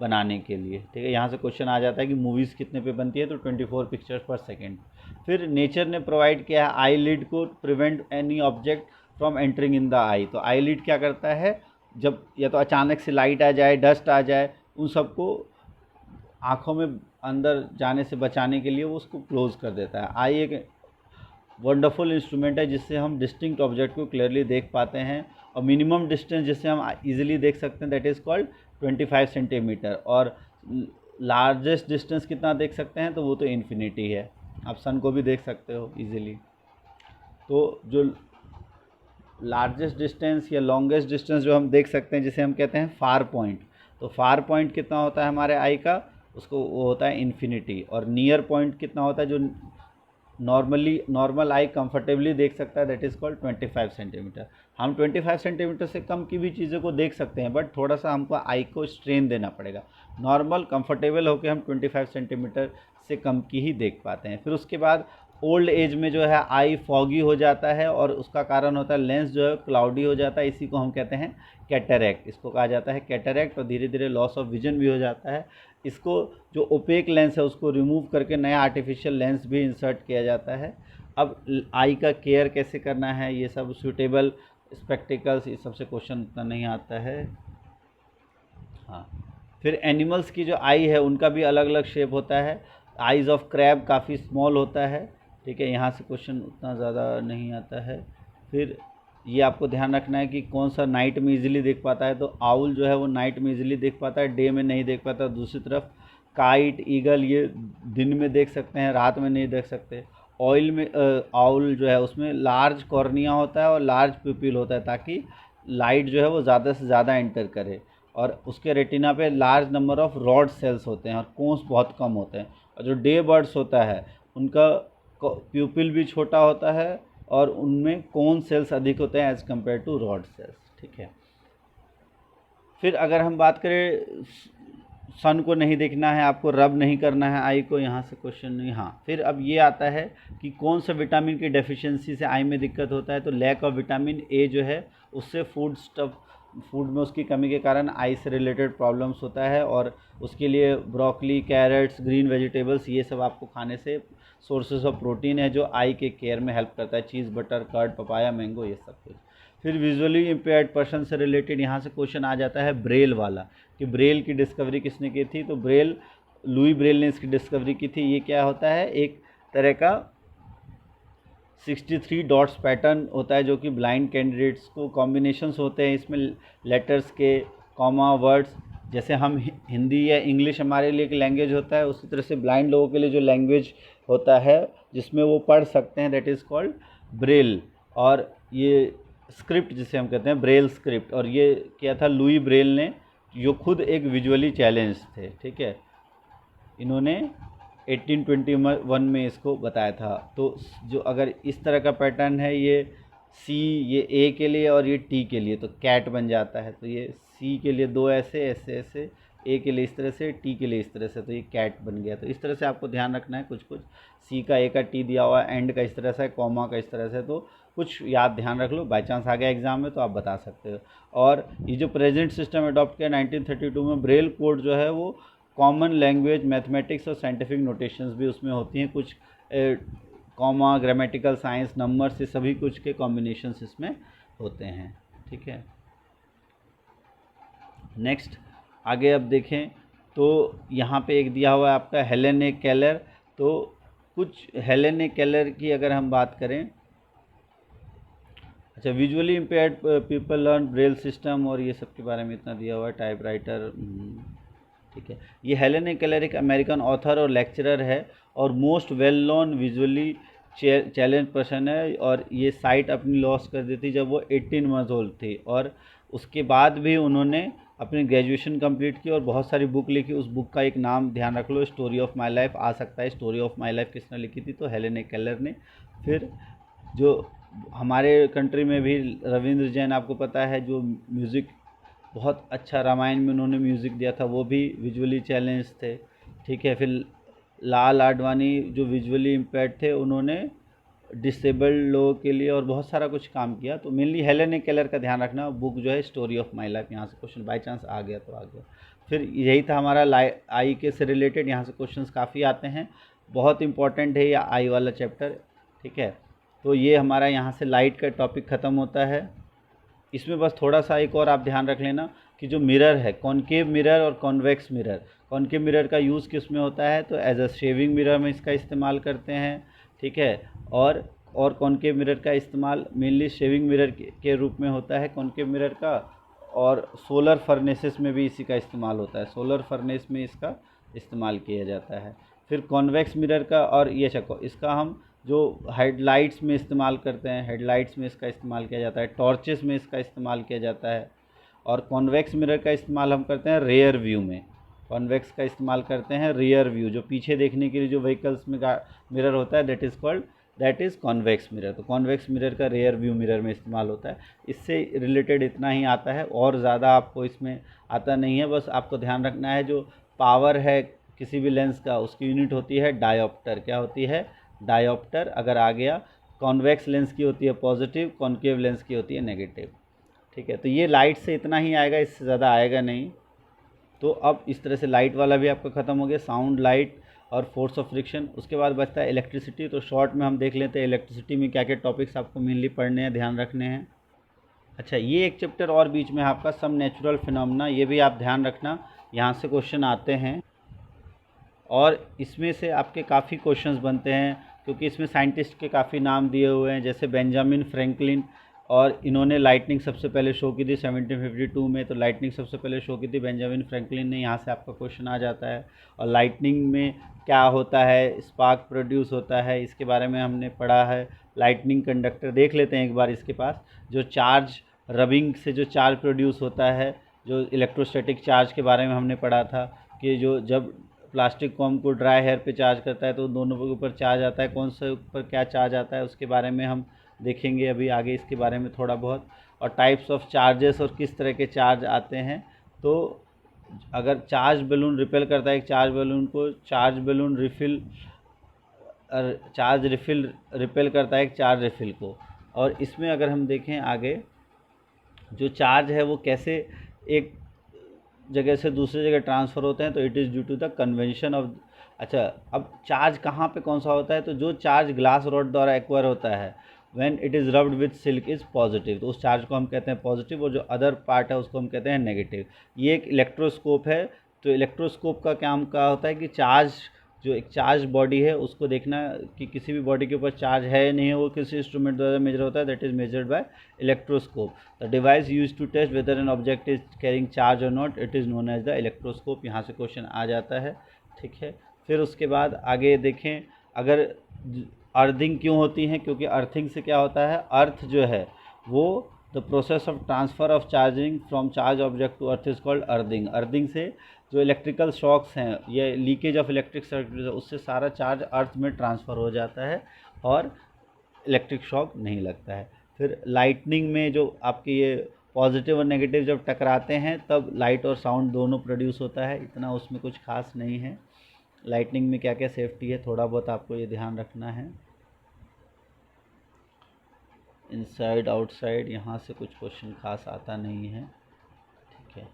बनाने के लिए। ठीक है, यहाँ से क्वेश्चन आ जाता है कि मूवीज़ कितने पे बनती है, तो 24 पिक्चर्स पर सेकेंड। फिर नेचर ने प्रोवाइड किया है आई लिड को prevent any object from entering in the eye. तो आई लिड क्या करता है, जब या तो अचानक से लाइट आ जाए, डस्ट आ जाए, उन सबको आँखों में अंदर जाने से बचाने के लिए वो उसको क्लोज़ कर देता है। आई एक वंडरफुल इंस्ट्रूमेंट है जिससे हम डिस्टिंक्ट ऑब्जेक्ट को क्लियरली देख पाते हैं, और मिनिमम डिस्टेंस जिससे हम इजीली देख सकते हैं दैट इज़ कॉल्ड 25 सेंटीमीटर। और लार्जेस्ट डिस्टेंस कितना देख सकते हैं, तो वो तो इन्फिनिटी है, आप सन को भी देख सकते हो इजीली। तो जो लार्जेस्ट डिस्टेंस या लॉन्गेस्ट डिस्टेंस जो हम देख सकते हैं जिसे हम कहते हैं फार पॉइंट, तो फार पॉइंट कितना होता है हमारे आई का, उसको वो होता है इन्फिनिटी। और नियर पॉइंट कितना होता है जो नॉर्मल आई कंफर्टेबली देख सकता है, दैट इज़ कॉल्ड 25 सेंटीमीटर। हम 25 सेंटीमीटर से कम की भी चीज़ों को देख सकते हैं, बट थोड़ा सा हमको आई को स्ट्रेन देना पड़ेगा। नॉर्मल कंफर्टेबल होकर हम 25 सेंटीमीटर से कम की ही देख पाते हैं। फिर उसके बाद ओल्ड एज में जो है आई फॉगी हो जाता है, और उसका कारण होता है लेंस जो है क्लाउडी हो जाता है, इसी को हम कहते हैं कैटरैक्ट, इसको कहा जाता है कैटरैक्ट। और धीरे धीरे लॉस ऑफ विजन भी हो जाता है। इसको जो ओपेक लेंस है उसको रिमूव करके नया आर्टिफिशियल लेंस भी इंसर्ट किया जाता है। अब आई का केयर कैसे करना है, ये सब सूटेबल स्पेक्टिकल्स, ये सबसे क्वेश्चन उतना नहीं आता है। हाँ, फिर एनिमल्स की जो आई है उनका भी अलग अलग शेप होता है। आइज़ ऑफ क्रैब काफ़ी स्मॉल होता है। ठीक है, यहाँ से क्वेश्चन उतना ज़्यादा नहीं आता है। फिर ये आपको ध्यान रखना है कि कौन सा नाइट में इजीली देख पाता है, तो आउल जो है वो नाइट में इजीली देख पाता है, डे में नहीं देख पाता। दूसरी तरफ काइट, ईगल ये दिन में देख सकते हैं, रात में नहीं देख सकते। ऑयल में आउल जो है उसमें लार्ज कॉर्निया होता है और लार्ज प्यूपिल होता है, ताकि लाइट जो है वो ज़्यादा से ज़्यादा एंटर करे। और उसके रेटिना पे large number of rod sales होते हैं और कोन्स बहुत कम होते हैं। और जो डे बर्ड्स होता है उनका प्यूपिल भी छोटा होता है और उनमें कोन सेल्स अधिक होते हैं as compare to rod cells. ठीक है, फिर अगर हम बात करें सन को नहीं देखना है, आपको रब नहीं करना है आई को, यहाँ से क्वेश्चन नहीं। हाँ, फिर अब ये आता है कि कौन सा विटामिन की डेफिशिएंसी से आई में दिक्कत होता है, तो लैक ऑफ विटामिन ए जो है उससे फूड में उसकी कमी के कारण आई से रिलेटेड प्रॉब्लम्स होता है। और उसके लिए ब्रोकली, कैरेट्स, ग्रीन वेजिटेबल्स ये सब आपको खाने से सोर्सेज ऑफ प्रोटीन है जो आई के केयर में हेल्प करता है। चीज़, बटर, कर्ड, पपाया, मैंगो, ये सब कुछ। फिर विजुअली इम्पेयर्ड पर्सन से रिलेटेड यहाँ से क्वेश्चन आ जाता है ब्रेल वाला, कि ब्रेल की डिस्कवरी किसने की थी, तो लुई ब्रेल ने इसकी डिस्कवरी की थी। ये क्या होता है, एक तरह का 63 डॉट्स पैटर्न होता है जो कि ब्लाइंड कैंडिडेट्स को कॉम्बिनेशंस होते हैं इसमें लेटर्स के, कॉमा, वर्ड्स। जैसे हम हिंदी या इंग्लिश हमारे लिए एक लैंग्वेज होता है, उसी तरह से ब्लाइंड लोगों के लिए जो लैंग्वेज होता है जिसमें वो पढ़ सकते हैं दैट इज़ कॉल्ड ब्रेल। और ये स्क्रिप्ट जिसे हम कहते हैं ब्रेल स्क्रिप्ट, और ये किया था लुई ब्रेल ने, जो खुद एक विजुअली चैलेंज थे। ठीक है, इन्होंने 1821 में इसको बताया था। तो जो अगर इस तरह का पैटर्न है, ये सी, ये ए के लिए और ये टी के लिए, तो कैट बन जाता है। तो ये सी के लिए 2 ऐसे ऐसे ऐसे, ए के लिए इस तरह से, टी के लिए इस तरह से, तो ये कैट बन गया। तो इस तरह से आपको ध्यान रखना है, कुछ कुछ सी का ए का टी दिया हुआ है, एंड का इस तरह से, कॉमा का इस तरह से, तो कुछ याद ध्यान रख लो, बाई चांस आ गया एग्जाम में तो आप बता सकते हो। और ये जो प्रेजेंट सिस्टम अडॉप्ट किया 1932 में, ब्रेल कोड जो है वो कॉमन लैंग्वेज, मैथमेटिक्स और साइंटिफिक नोटेशंस भी उसमें होती हैं, कुछ कॉमा, ग्रामेटिकल साइंस, नंबर्स, ये सभी कुछ के कॉम्बिनेशंस इसमें होते हैं। ठीक है, नेक्स्ट आगे अब देखें तो यहाँ पे एक दिया हुआ है आपका हेलेन ए केलर। तो कुछ हेलेन ए केलर की अगर हम बात करें, अच्छा, visually impaired people learn Braille system, और ये सब के बारे में इतना दिया हुआ है, टाइपराइटर। ठीक है, ये हेलेन ए केलर एक अमेरिकन ऑथर और लेक्चरर है और most well known visually challenge person है, और ये साइट अपनी लॉस कर दी थी जब वो 18 मंथ ओल्ड थी, और उसके बाद भी उन्होंने अपनी ग्रेजुएशन कंप्लीट की और बहुत सारी बुक लिखी। उस बुक का एक नाम ध्यान रख लो, स्टोरी ऑफ माय लाइफ आ सकता है। स्टोरी ऑफ माय लाइफ किसने लिखी थी? तो हेलेन ए केलर ने। फिर जो हमारे कंट्री में भी रविंद्र जैन, आपको पता है, जो म्यूज़िक बहुत अच्छा, रामायण में उन्होंने म्यूज़िक दिया था, वो भी विजुअली चैलेंज थे। ठीक है, फिर लाल आडवाणी जो विजुअली इम्पेयर्ड थे, उन्होंने डिसेबल्ड लोगों के लिए और बहुत सारा कुछ काम किया। तो मेनली हेलेन ए केलर का ध्यान रखना, बुक जो है स्टोरी ऑफ माय लाइफ। यहाँ से क्वेश्चन बाय चांस आ गया तो आ गया। फिर यही था हमारा आई के से रिलेटेड, यहाँ से क्वेश्चंस काफ़ी आते हैं, बहुत इंपॉर्टेंट है ये आई वाला चैप्टर। ठीक है, तो ये हमारा यहाँ से लाइट का टॉपिक ख़त्म होता है। इसमें बस थोड़ा सा एक और आप ध्यान रख लेना कि जो मिरर है, कॉनकेव मिरर और कॉन्वेक्स मिरर, कॉनकेव मिरर का यूज़ किस में होता है? तो एज अ शेविंग मिरर में इसका इस्तेमाल करते हैं। ठीक है, और कॉनकेव मिरर का इस्तेमाल मेनली शेविंग मिरर के रूप में होता है कॉनकेव मिरर का, और सोलर फर्नेसेस में भी इसी का इस्तेमाल होता है, सोलर फर्नेस में इसका इस्तेमाल किया जाता है। फिर कॉन्वेक्स मिरर का, और ये चको, इसका हम जो हेडलाइट्स में इस्तेमाल करते हैं, हेडलाइट्स में इसका इस्तेमाल किया जाता है, टॉर्चेस में इसका इस्तेमाल किया जाता है। और कॉन्वेक्स मिरर का इस्तेमाल हम करते हैं रेयर व्यू में, कॉन्वेक्स का इस्तेमाल करते हैं रियर व्यू, जो पीछे देखने के लिए जो व्हीकल्स में मिरर होता है, दैट इज़ कॉन्वेक्स मिरर। तो कॉन्वेक्स मिरर का रेयर व्यू मिरर में इस्तेमाल होता है। इससे रिलेटेड इतना ही आता है, और ज़्यादा आपको इसमें आता नहीं है। बस आपको ध्यान रखना है, जो पावर है किसी भी लेंस का, उसकी यूनिट होती है डायोप्टर। क्या होती है? डायोप्टर। अगर आ गया, कॉन्वेक्स लेंस की होती है पॉजिटिव, कॉन्केव लेंस की होती है नेगेटिव। ठीक है, तो ये लाइट से इतना ही आएगा, इससे ज़्यादा आएगा नहीं। तो अब इस तरह से लाइट वाला भी आपका ख़त्म हो गया, साउंड, लाइट और फोर्स ऑफ फ्रिक्शन। उसके बाद बचता है इलेक्ट्रिसिटी। तो शॉर्ट में हम देख लेते हैं इलेक्ट्रिसिटी में क्या क्या टॉपिक्स आपको मेनली पढ़ने हैं, ध्यान रखने हैं। अच्छा, ये एक चैप्टर और बीच में आपका सम नेचुरल फिनोमेना, ये भी आप ध्यान रखना, यहाँ से क्वेश्चन आते हैं और इसमें से आपके काफ़ी क्वेश्चंस बनते हैं, क्योंकि इसमें साइंटिस्ट के काफ़ी नाम दिए हुए हैं, जैसे बेंजामिन फ्रैंकलिन, और इन्होंने लाइटनिंग सबसे पहले शो की थी 1752 में। तो लाइटनिंग सबसे पहले शो की थी बेंजामिन फ्रैंकलिन ने, यहाँ से आपका क्वेश्चन आ जाता है। और लाइटनिंग में क्या होता है, स्पार्क प्रोड्यूस होता है, इसके बारे में हमने पढ़ा है। लाइटनिंग कंडक्टर देख लेते हैं एक बार, इसके पास जो चार्ज रबिंग से जो चार्ज प्रोड्यूस होता है, जो इलेक्ट्रोस्टैटिक चार्ज के बारे में हमने पढ़ा था कि जो जब प्लास्टिक को हमको ड्राई हेयर पे चार्ज करता है तो दोनों के ऊपर चार्ज आता है, कौन से ऊपर क्या चार्ज आता है, उसके बारे में हम देखेंगे अभी आगे इसके बारे में थोड़ा बहुत। और टाइप्स ऑफ चार्जेस और किस तरह के चार्ज आते हैं। तो अगर चार्ज बैलून रिपेल करता है एक चार्ज बैलून को, चार्ज बैलून रिपेल करता है एक चार्ज रिफिल को। और इसमें अगर हम देखें आगे, जो चार्ज है वो कैसे एक जगह से दूसरी जगह ट्रांसफ़र होते हैं, तो it is due to the convention of. अच्छा, अब चार्ज कहाँ पे कौन सा होता है? तो जो चार्ज ग्लास रॉड द्वारा एक्वायर होता है, when it is rubbed with silk is positive, तो उस चार्ज को हम कहते हैं पॉजिटिव, और जो अदर पार्ट है उसको हम कहते हैं नेगेटिव। ये एक इलेक्ट्रोस्कोप है। तो इलेक्ट्रोस्कोप का काम क्या होता है कि चार्ज, जो एक चार्ज बॉडी है उसको देखना कि किसी भी बॉडी के ऊपर चार्ज है या नहीं है, वो किसी इंस्ट्रूमेंट द्वारा मेजर होता है, that is measured by electroscope. The device use to test whether an object is carrying charge और not, it is known as the electroscope. यहाँ से क्वेश्चन आ जाता है। ठीक है, फिर उसके बाद आगे देखें, अगर अर्थिंग क्यों होती हैं? क्योंकि अर्थिंग से क्या होता है, अर्थ जो है वो the process of transfer of charging from charge object to earth is called earthing. Earthing से जो इलेक्ट्रिकल शॉक्स हैं, ये लीकेज ऑफ इलेक्ट्रिक सर्किट, उससे सारा चार्ज अर्थ में ट्रांसफ़र हो जाता है और इलेक्ट्रिक शॉक नहीं लगता है। फिर लाइटनिंग में जो आपके ये पॉजिटिव और नेगेटिव जब टकराते हैं तब लाइट और साउंड दोनों प्रोड्यूस होता है, इतना उसमें कुछ खास नहीं है। लाइटनिंग में क्या क्या सेफ्टी है थोड़ा बहुत आपको ये ध्यान रखना है। इनसाइड आउटसाइड यहाँ से कुछ क्वेश्चन खास आता नहीं है, ठीक है,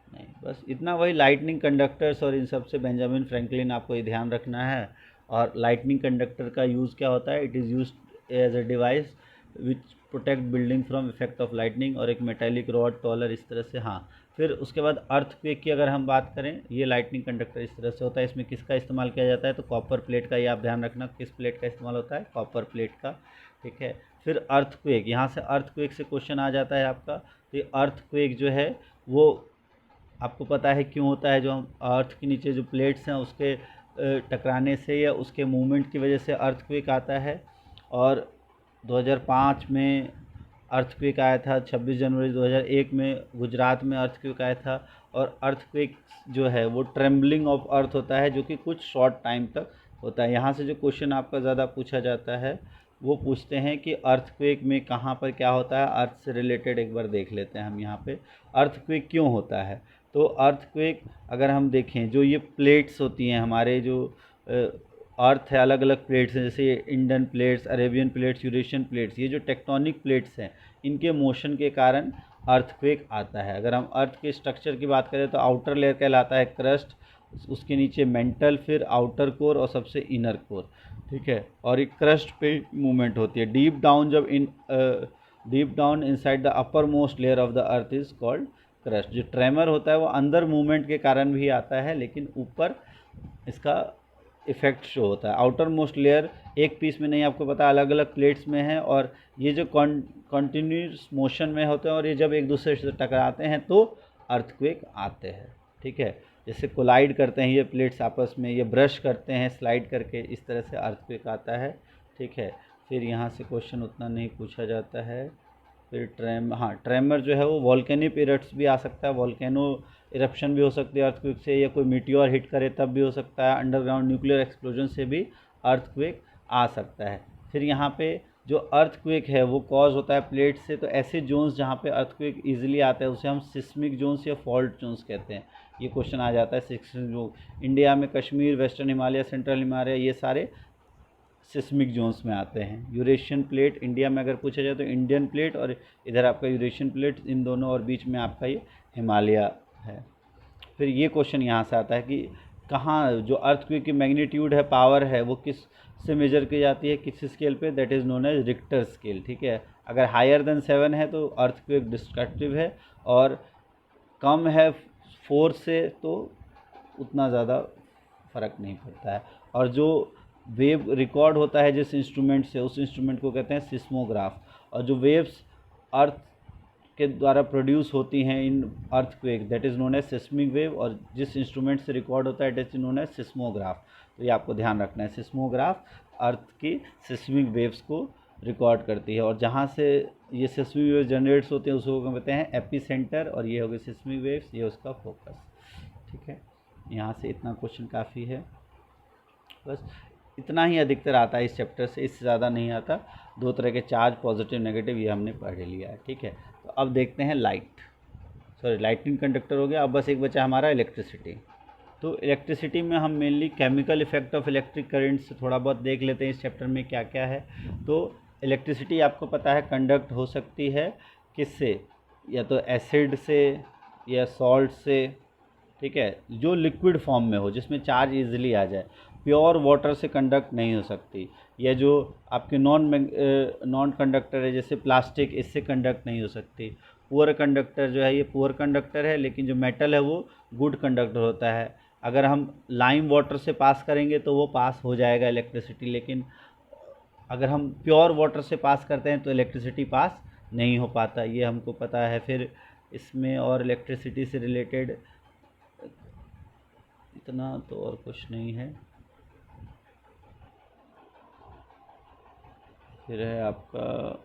नहीं, बस इतना, वही लाइटनिंग कंडक्टर्स और इन सब से बेंजामिन फ्रैंकलिन आपको ये ध्यान रखना है। और लाइटनिंग कंडक्टर का यूज़ क्या होता है, it is use as a device which protect building from effect of lightning, और एक मेटेलिक रॉड टॉलर इस तरह से। हाँ, फिर उसके बाद अर्थक्वेक की अगर हम बात करें, ये लाइटनिंग कंडक्टर इस तरह से होता है। इसमें किसका इस्तेमाल किया जाता है, तो कॉपर प्लेट का, ये आप ध्यान रखना, किस प्लेट का इस्तेमाल होता है, कॉपर प्लेट का, ठीक है। फिर अर्थक्वेक, यहाँ से अर्थक्वेक से क्वेश्चन आ जाता है आपका। तो अर्थक्वेक जो है वो आपको पता है क्यों होता है, जो हम अर्थ के नीचे जो प्लेट्स हैं उसके टकराने से या उसके मूवमेंट की वजह से अर्थक्वेक आता है। और 2005 में अर्थक्वेक आया था, 26 जनवरी 2001 में गुजरात में अर्थक्वेक आया था। और अर्थक्वेक जो है वो ट्रेम्बलिंग ऑफ अर्थ होता है, जो कि कुछ शॉर्ट टाइम तक होता है। यहाँ से जो क्वेश्चन आपका ज़्यादा पूछा जाता है वो पूछते हैं कि अर्थक्वेक में कहाँ पर क्या होता है, अर्थ से रिलेटेड एक बार देख लेते हैं हम यहाँ पे, अर्थक्वेक क्यों होता है। तो अर्थक्वेक अगर हम देखें, जो ये प्लेट्स होती हैं हमारे, जो अर्थ है, अलग अलग प्लेट्स हैं, जैसे Indian plates, Arabian plates, Eurasian plates, ये जो टेक्टोनिक प्लेट्स हैं इनके मोशन के कारण अर्थक्वेक आता है। अगर हम अर्थ के स्ट्रक्चर की बात करें तो आउटर लेयर कहलाता है क्रस्ट, उसके नीचे मेंटल, फिर आउटर कोर और सबसे इनर कोर, ठीक है। और एक क्रस्ट पे मूवमेंट होती है। डीप डाउन जब deep down inside the upper most layer of the earth is called crust. जो ट्रेमर होता है वो अंदर मूवमेंट के कारण भी आता है, लेकिन ऊपर इसका इफेक्ट शो होता है। आउटर मोस्ट लेयर एक पीस में नहीं, आपको पता अलग अलग प्लेट्स में है, और ये जो कॉन्टिन्यूस मोशन में होते हैं और ये जब एक दूसरे से टकराते हैं तो अर्थक्वेक आते हैं, ठीक है। जैसे कोलाइड करते हैं ये प्लेट्स आपस में, ये ब्रश करते हैं स्लाइड करके, इस तरह से अर्थक्वेक आता है, ठीक है। फिर यहाँ से क्वेश्चन उतना नहीं पूछा जाता है। फिर ट्रेमर जो है वो वॉल्केनिक इरप्ट्स भी आ सकता है, वॉल्केनो इरप्शन भी हो सकती है अर्थक्वेक से, या कोई मीटियोर हिट करे तब भी हो सकता है, अंडरग्राउंड न्यूक्लियर एक्सप्लोजन से भी अर्थक्वेक आ सकता है। फिर यहाँ पे जो अर्थक्वेक है वो कॉज होता है प्लेट से, तो ऐसे जोन्स जहाँ पे अर्थक्वेक इजीली आता है उसे हम सिस्मिक जोन्स या फॉल्ट जोन्स कहते हैं। ये क्वेश्चन आ जाता है सिस्मिक जोन। इंडिया में कश्मीर, वेस्टर्न हिमालय, सेंट्रल हिमालय, ये सारे सिस्मिक जोन्स में आते हैं। यूरेशियन प्लेट इंडिया में अगर पूछा जाए तो इंडियन प्लेट, और इधर आपका यूरेशियन प्लेट, इन दोनों और बीच में आपका ये हिमालय है। फिर ये क्वेश्चन यहाँ से आता है कि कहाँ जो अर्थक्वेक की मैग्नीट्यूड है, पावर है, वो किस से मेजर की जाती है, किस स्केल पे, that is known as Richter scale, ठीक है। अगर हायर देन 7 है तो अर्थक्वेक डिस्ट्रक्टिव है, और कम है 4 से तो उतना ज़्यादा फ़र्क नहीं पड़ता है। और जो वेव रिकॉर्ड होता है जिस इंस्ट्रूमेंट से, उस इंस्ट्रूमेंट को कहते हैं सिस्मोग्राफ। और जो वेव्स अर्थ के द्वारा प्रोड्यूस होती हैं in earthquake, that is known as seismic wave, और जिस इंस्ट्रूमेंट से रिकॉर्ड होता है it is known as seismograph. तो ये आपको ध्यान रखना है, सिस्मोग्राफ अर्थ की सिस्मिक वेव्स को रिकॉर्ड करती है। और जहाँ से ये सिस्मिक वेव्स जनरेट्स होते हैं उसको कहते हैं एपी सेंटर, और ये हो गए सिस्मिक वेव्स, ये उसका फोकस, ठीक है। यहाँ से इतना क्वेश्चन काफ़ी है, बस इतना ही अधिकतर आता है इस चैप्टर से, इससे ज़्यादा नहीं आता। 2 तरह के चार्ज, पॉजिटिव नेगेटिव, ये हमने पढ़ लिया है, ठीक है। तो अब देखते हैं लाइटनिंग कंडक्टर हो गया। अब बस एक बचा हमारा इलेक्ट्रिसिटी। तो इलेक्ट्रिसिटी में हम mainly chemical effect of electric current से थोड़ा बहुत देख लेते हैं इस चैप्टर में क्या क्या है। तो इलेक्ट्रिसिटी आपको पता है कंडक्ट हो सकती है किससे, या तो एसिड से या सॉल्ट से, ठीक है, जो लिक्विड फॉर्म में हो, जिसमें चार्ज इजीली आ जाए। प्योर वाटर से कंडक्ट नहीं हो सकती, या जो आपके नॉन कंडक्टर है जैसे प्लास्टिक, इससे कंडक्ट नहीं हो सकती। पुअर कंडक्टर जो है ये पुअर कंडक्टर है, लेकिन जो मेटल है वो गुड कंडक्टर होता है। अगर हम लाइम वाटर से पास करेंगे तो वो पास हो जाएगा इलेक्ट्रिसिटी, लेकिन अगर हम प्योर वाटर से पास करते हैं तो इलेक्ट्रिसिटी पास नहीं हो पाता, ये हमको पता है। फिर इसमें और इलेक्ट्रिसिटी से रिलेटेड इतना तो और कुछ नहीं है। फिर है आपका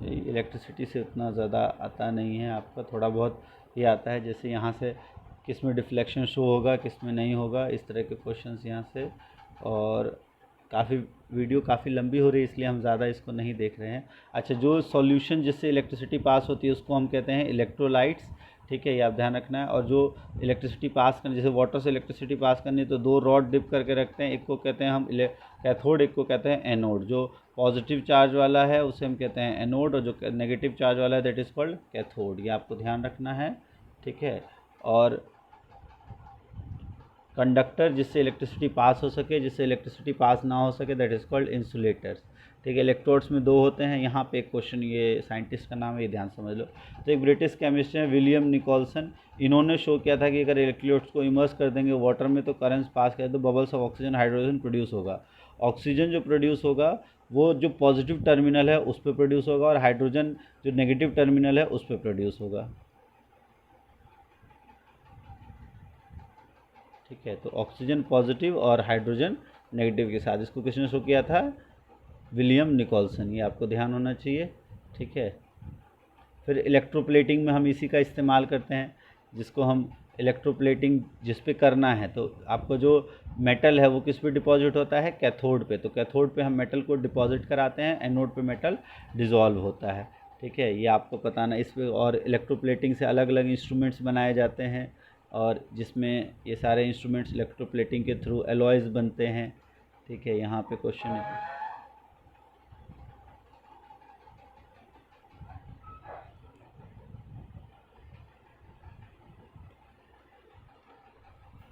इलेक्ट्रिसिटी से उतना ज़्यादा आता नहीं है, आपका थोड़ा बहुत ये आता है, जैसे यहाँ से किस में डिफ्लेक्शन शो होगा, किस में नहीं होगा, इस तरह के क्वेश्चंस यहाँ से। और वीडियो काफ़ी लंबी हो रही है, इसलिए हम ज़्यादा इसको नहीं देख रहे हैं। अच्छा, जो सॉल्यूशन जिससे इलेक्ट्रिसिटी पास होती है उसको हम कहते हैं इलेक्ट्रोलाइट्स, ठीक है, ये आप ध्यान रखना है। और जो इलेक्ट्रिसिटी पास करनी, जैसे वाटर से इलेक्ट्रिसिटी पास करनी है तो 2 रॉड डिप करके रखते हैं, एक को कहते हैं हम कैथोड, एक को कहते हैं एनोड। जो पॉजिटिव चार्ज वाला है उसे हम कहते हैं एनोड, और जो नेगेटिव चार्ज वाला है दैट इज़ कॉल्ड कैथोड। ये आपको ध्यान रखना है, ठीक है। और कंडक्टर जिससे इलेक्ट्रिसिटी पास हो सके, जिससे इलेक्ट्रिसिटी पास ना हो सके दैट इज़ कॉल्ड इंसुलेटर्स, ठीक है। इलेक्ट्रोड्स में 2 होते हैं। यहाँ पे एक क्वेश्चन, ये साइंटिस्ट का नाम है, ये ध्यान समझ लो। तो एक ब्रिटिश केमिस्ट हैं विलियम निकोलसन, इन्होंने शो किया था कि अगर इलेक्ट्रोड्स को इमर्स कर देंगे वाटर में तो करंट्स पास करें तो bubbles of oxygen hydrogen produce होगा। ऑक्सीजन जो प्रोड्यूस होगा वो जो पॉजिटिव टर्मिनल है उस पर प्रोड्यूस होगा, और हाइड्रोजन जो नेगेटिव टर्मिनल है उस पर प्रोड्यूस होगा, ठीक है। तो ऑक्सीजन पॉजिटिव और हाइड्रोजन नेगेटिव के साथ, इसको किसने शो किया था? विलियम निकोलसन, ये आपको ध्यान होना चाहिए, ठीक है। फिर इलेक्ट्रोप्लेटिंग में हम इसी का इस्तेमाल करते हैं, जिसको हम इलेक्ट्रोप्लेटिंग जिस पे करना है, तो आपको जो मेटल है वो किस पे डिपॉजिट होता है? कैथोड पे। तो कैथोड पे हम मेटल को डिपॉजिट कराते हैं, एनोड पे मेटल डिज़ोल्व होता है, ठीक है। ये आपको बताना इस पे। और इलेक्ट्रोप्लेटिंग से अलग अलग इंस्ट्रूमेंट्स बनाए जाते हैं, और जिसमें ये सारे इंस्ट्रूमेंट्स इलेक्ट्रोप्लेटिंग के थ्रू एलॉयज़ बनते हैं, ठीक है। यहाँ पे क्वेश्चन है।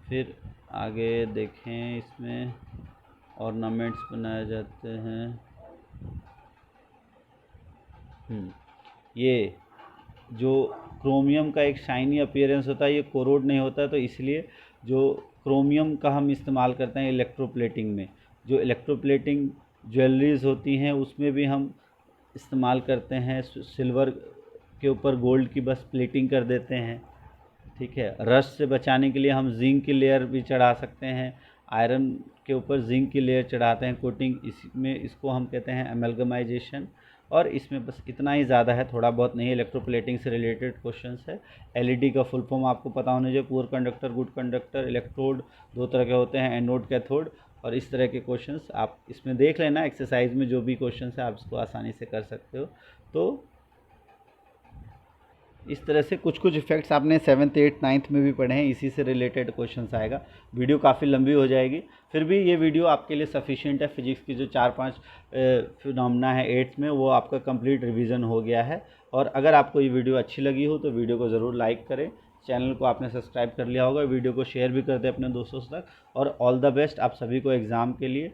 फिर आगे देखें, इसमें ऑर्नामेंट्स बनाए जाते हैं। ये जो क्रोमियम का एक शाइनी अपीयरेंस होता है, ये कोरोड नहीं होता है, तो इसलिए जो क्रोमियम का हम इस्तेमाल करते हैं इलेक्ट्रोप्लेटिंग में। जो इलेक्ट्रोप्लेटिंग ज्वेलरीज होती हैं उसमें भी हम इस्तेमाल करते हैं। सिल्वर के ऊपर गोल्ड की बस प्लेटिंग कर देते हैं, ठीक है। रस्ट से बचाने के लिए हम जिंक की लेयर भी चढ़ा सकते हैं, आयरन के ऊपर जिंक की लेयर चढ़ाते हैं कोटिंग, इसमें इसको हम कहते हैं एमलगमाइजेशन। और इसमें बस इतना ही ज़्यादा है, थोड़ा बहुत नहीं। इलेक्ट्रोप्लेटिंग से रिलेटेड क्वेश्चंस है। एलईडी का फुल फॉर्म आपको पता होना चाहिए, poor conductor, good conductor. Electrode 2 तरह के होते हैं, एनोड, कैथोड। और इस तरह के क्वेश्चंस आप इसमें देख लेना, एक्सरसाइज में जो भी क्वेश्चंस है आप इसको आसानी से कर सकते हो। तो इस तरह से कुछ कुछ इफेक्ट्स आपने 7th 8th 9th में भी पढ़े हैं, इसी से रिलेटेड क्वेश्चंस आएगा। वीडियो काफ़ी लंबी हो जाएगी, फिर भी ये वीडियो आपके लिए सफिशिएंट है। फिजिक्स की जो 4-5 फिनोमेना है 8th में, वो आपका कंप्लीट रिवीजन हो गया है। और अगर आपको ये वीडियो अच्छी लगी हो तो वीडियो को ज़रूर लाइक करें, चैनल को आपने सब्सक्राइब कर लिया होगा, वीडियो को शेयर भी कर दें अपने दोस्तों तक। और ऑल द बेस्ट आप सभी को एग्ज़ाम के लिए।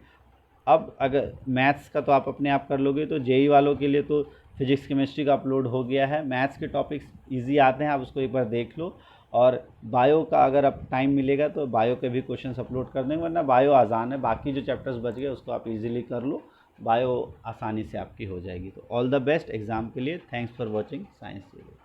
अब अगर मैथ्स का तो आप अपने आप कर लोगे, तो जेई वालों के लिए तो फिजिक्स केमिस्ट्री का अपलोड हो गया है। मैथ्स के टॉपिक्स इजी आते हैं, आप उसको एक बार देख लो। और बायो का अगर आप टाइम मिलेगा तो बायो के भी क्वेश्चंस अपलोड कर देंगे, वरना बायो आसान है, बाकी जो चैप्टर्स बच गए उसको आप इजीली कर लो, बायो आसानी से आपकी हो जाएगी। तो ऑल द बेस्ट एग्ज़ाम के लिए। Thanks for watching science video.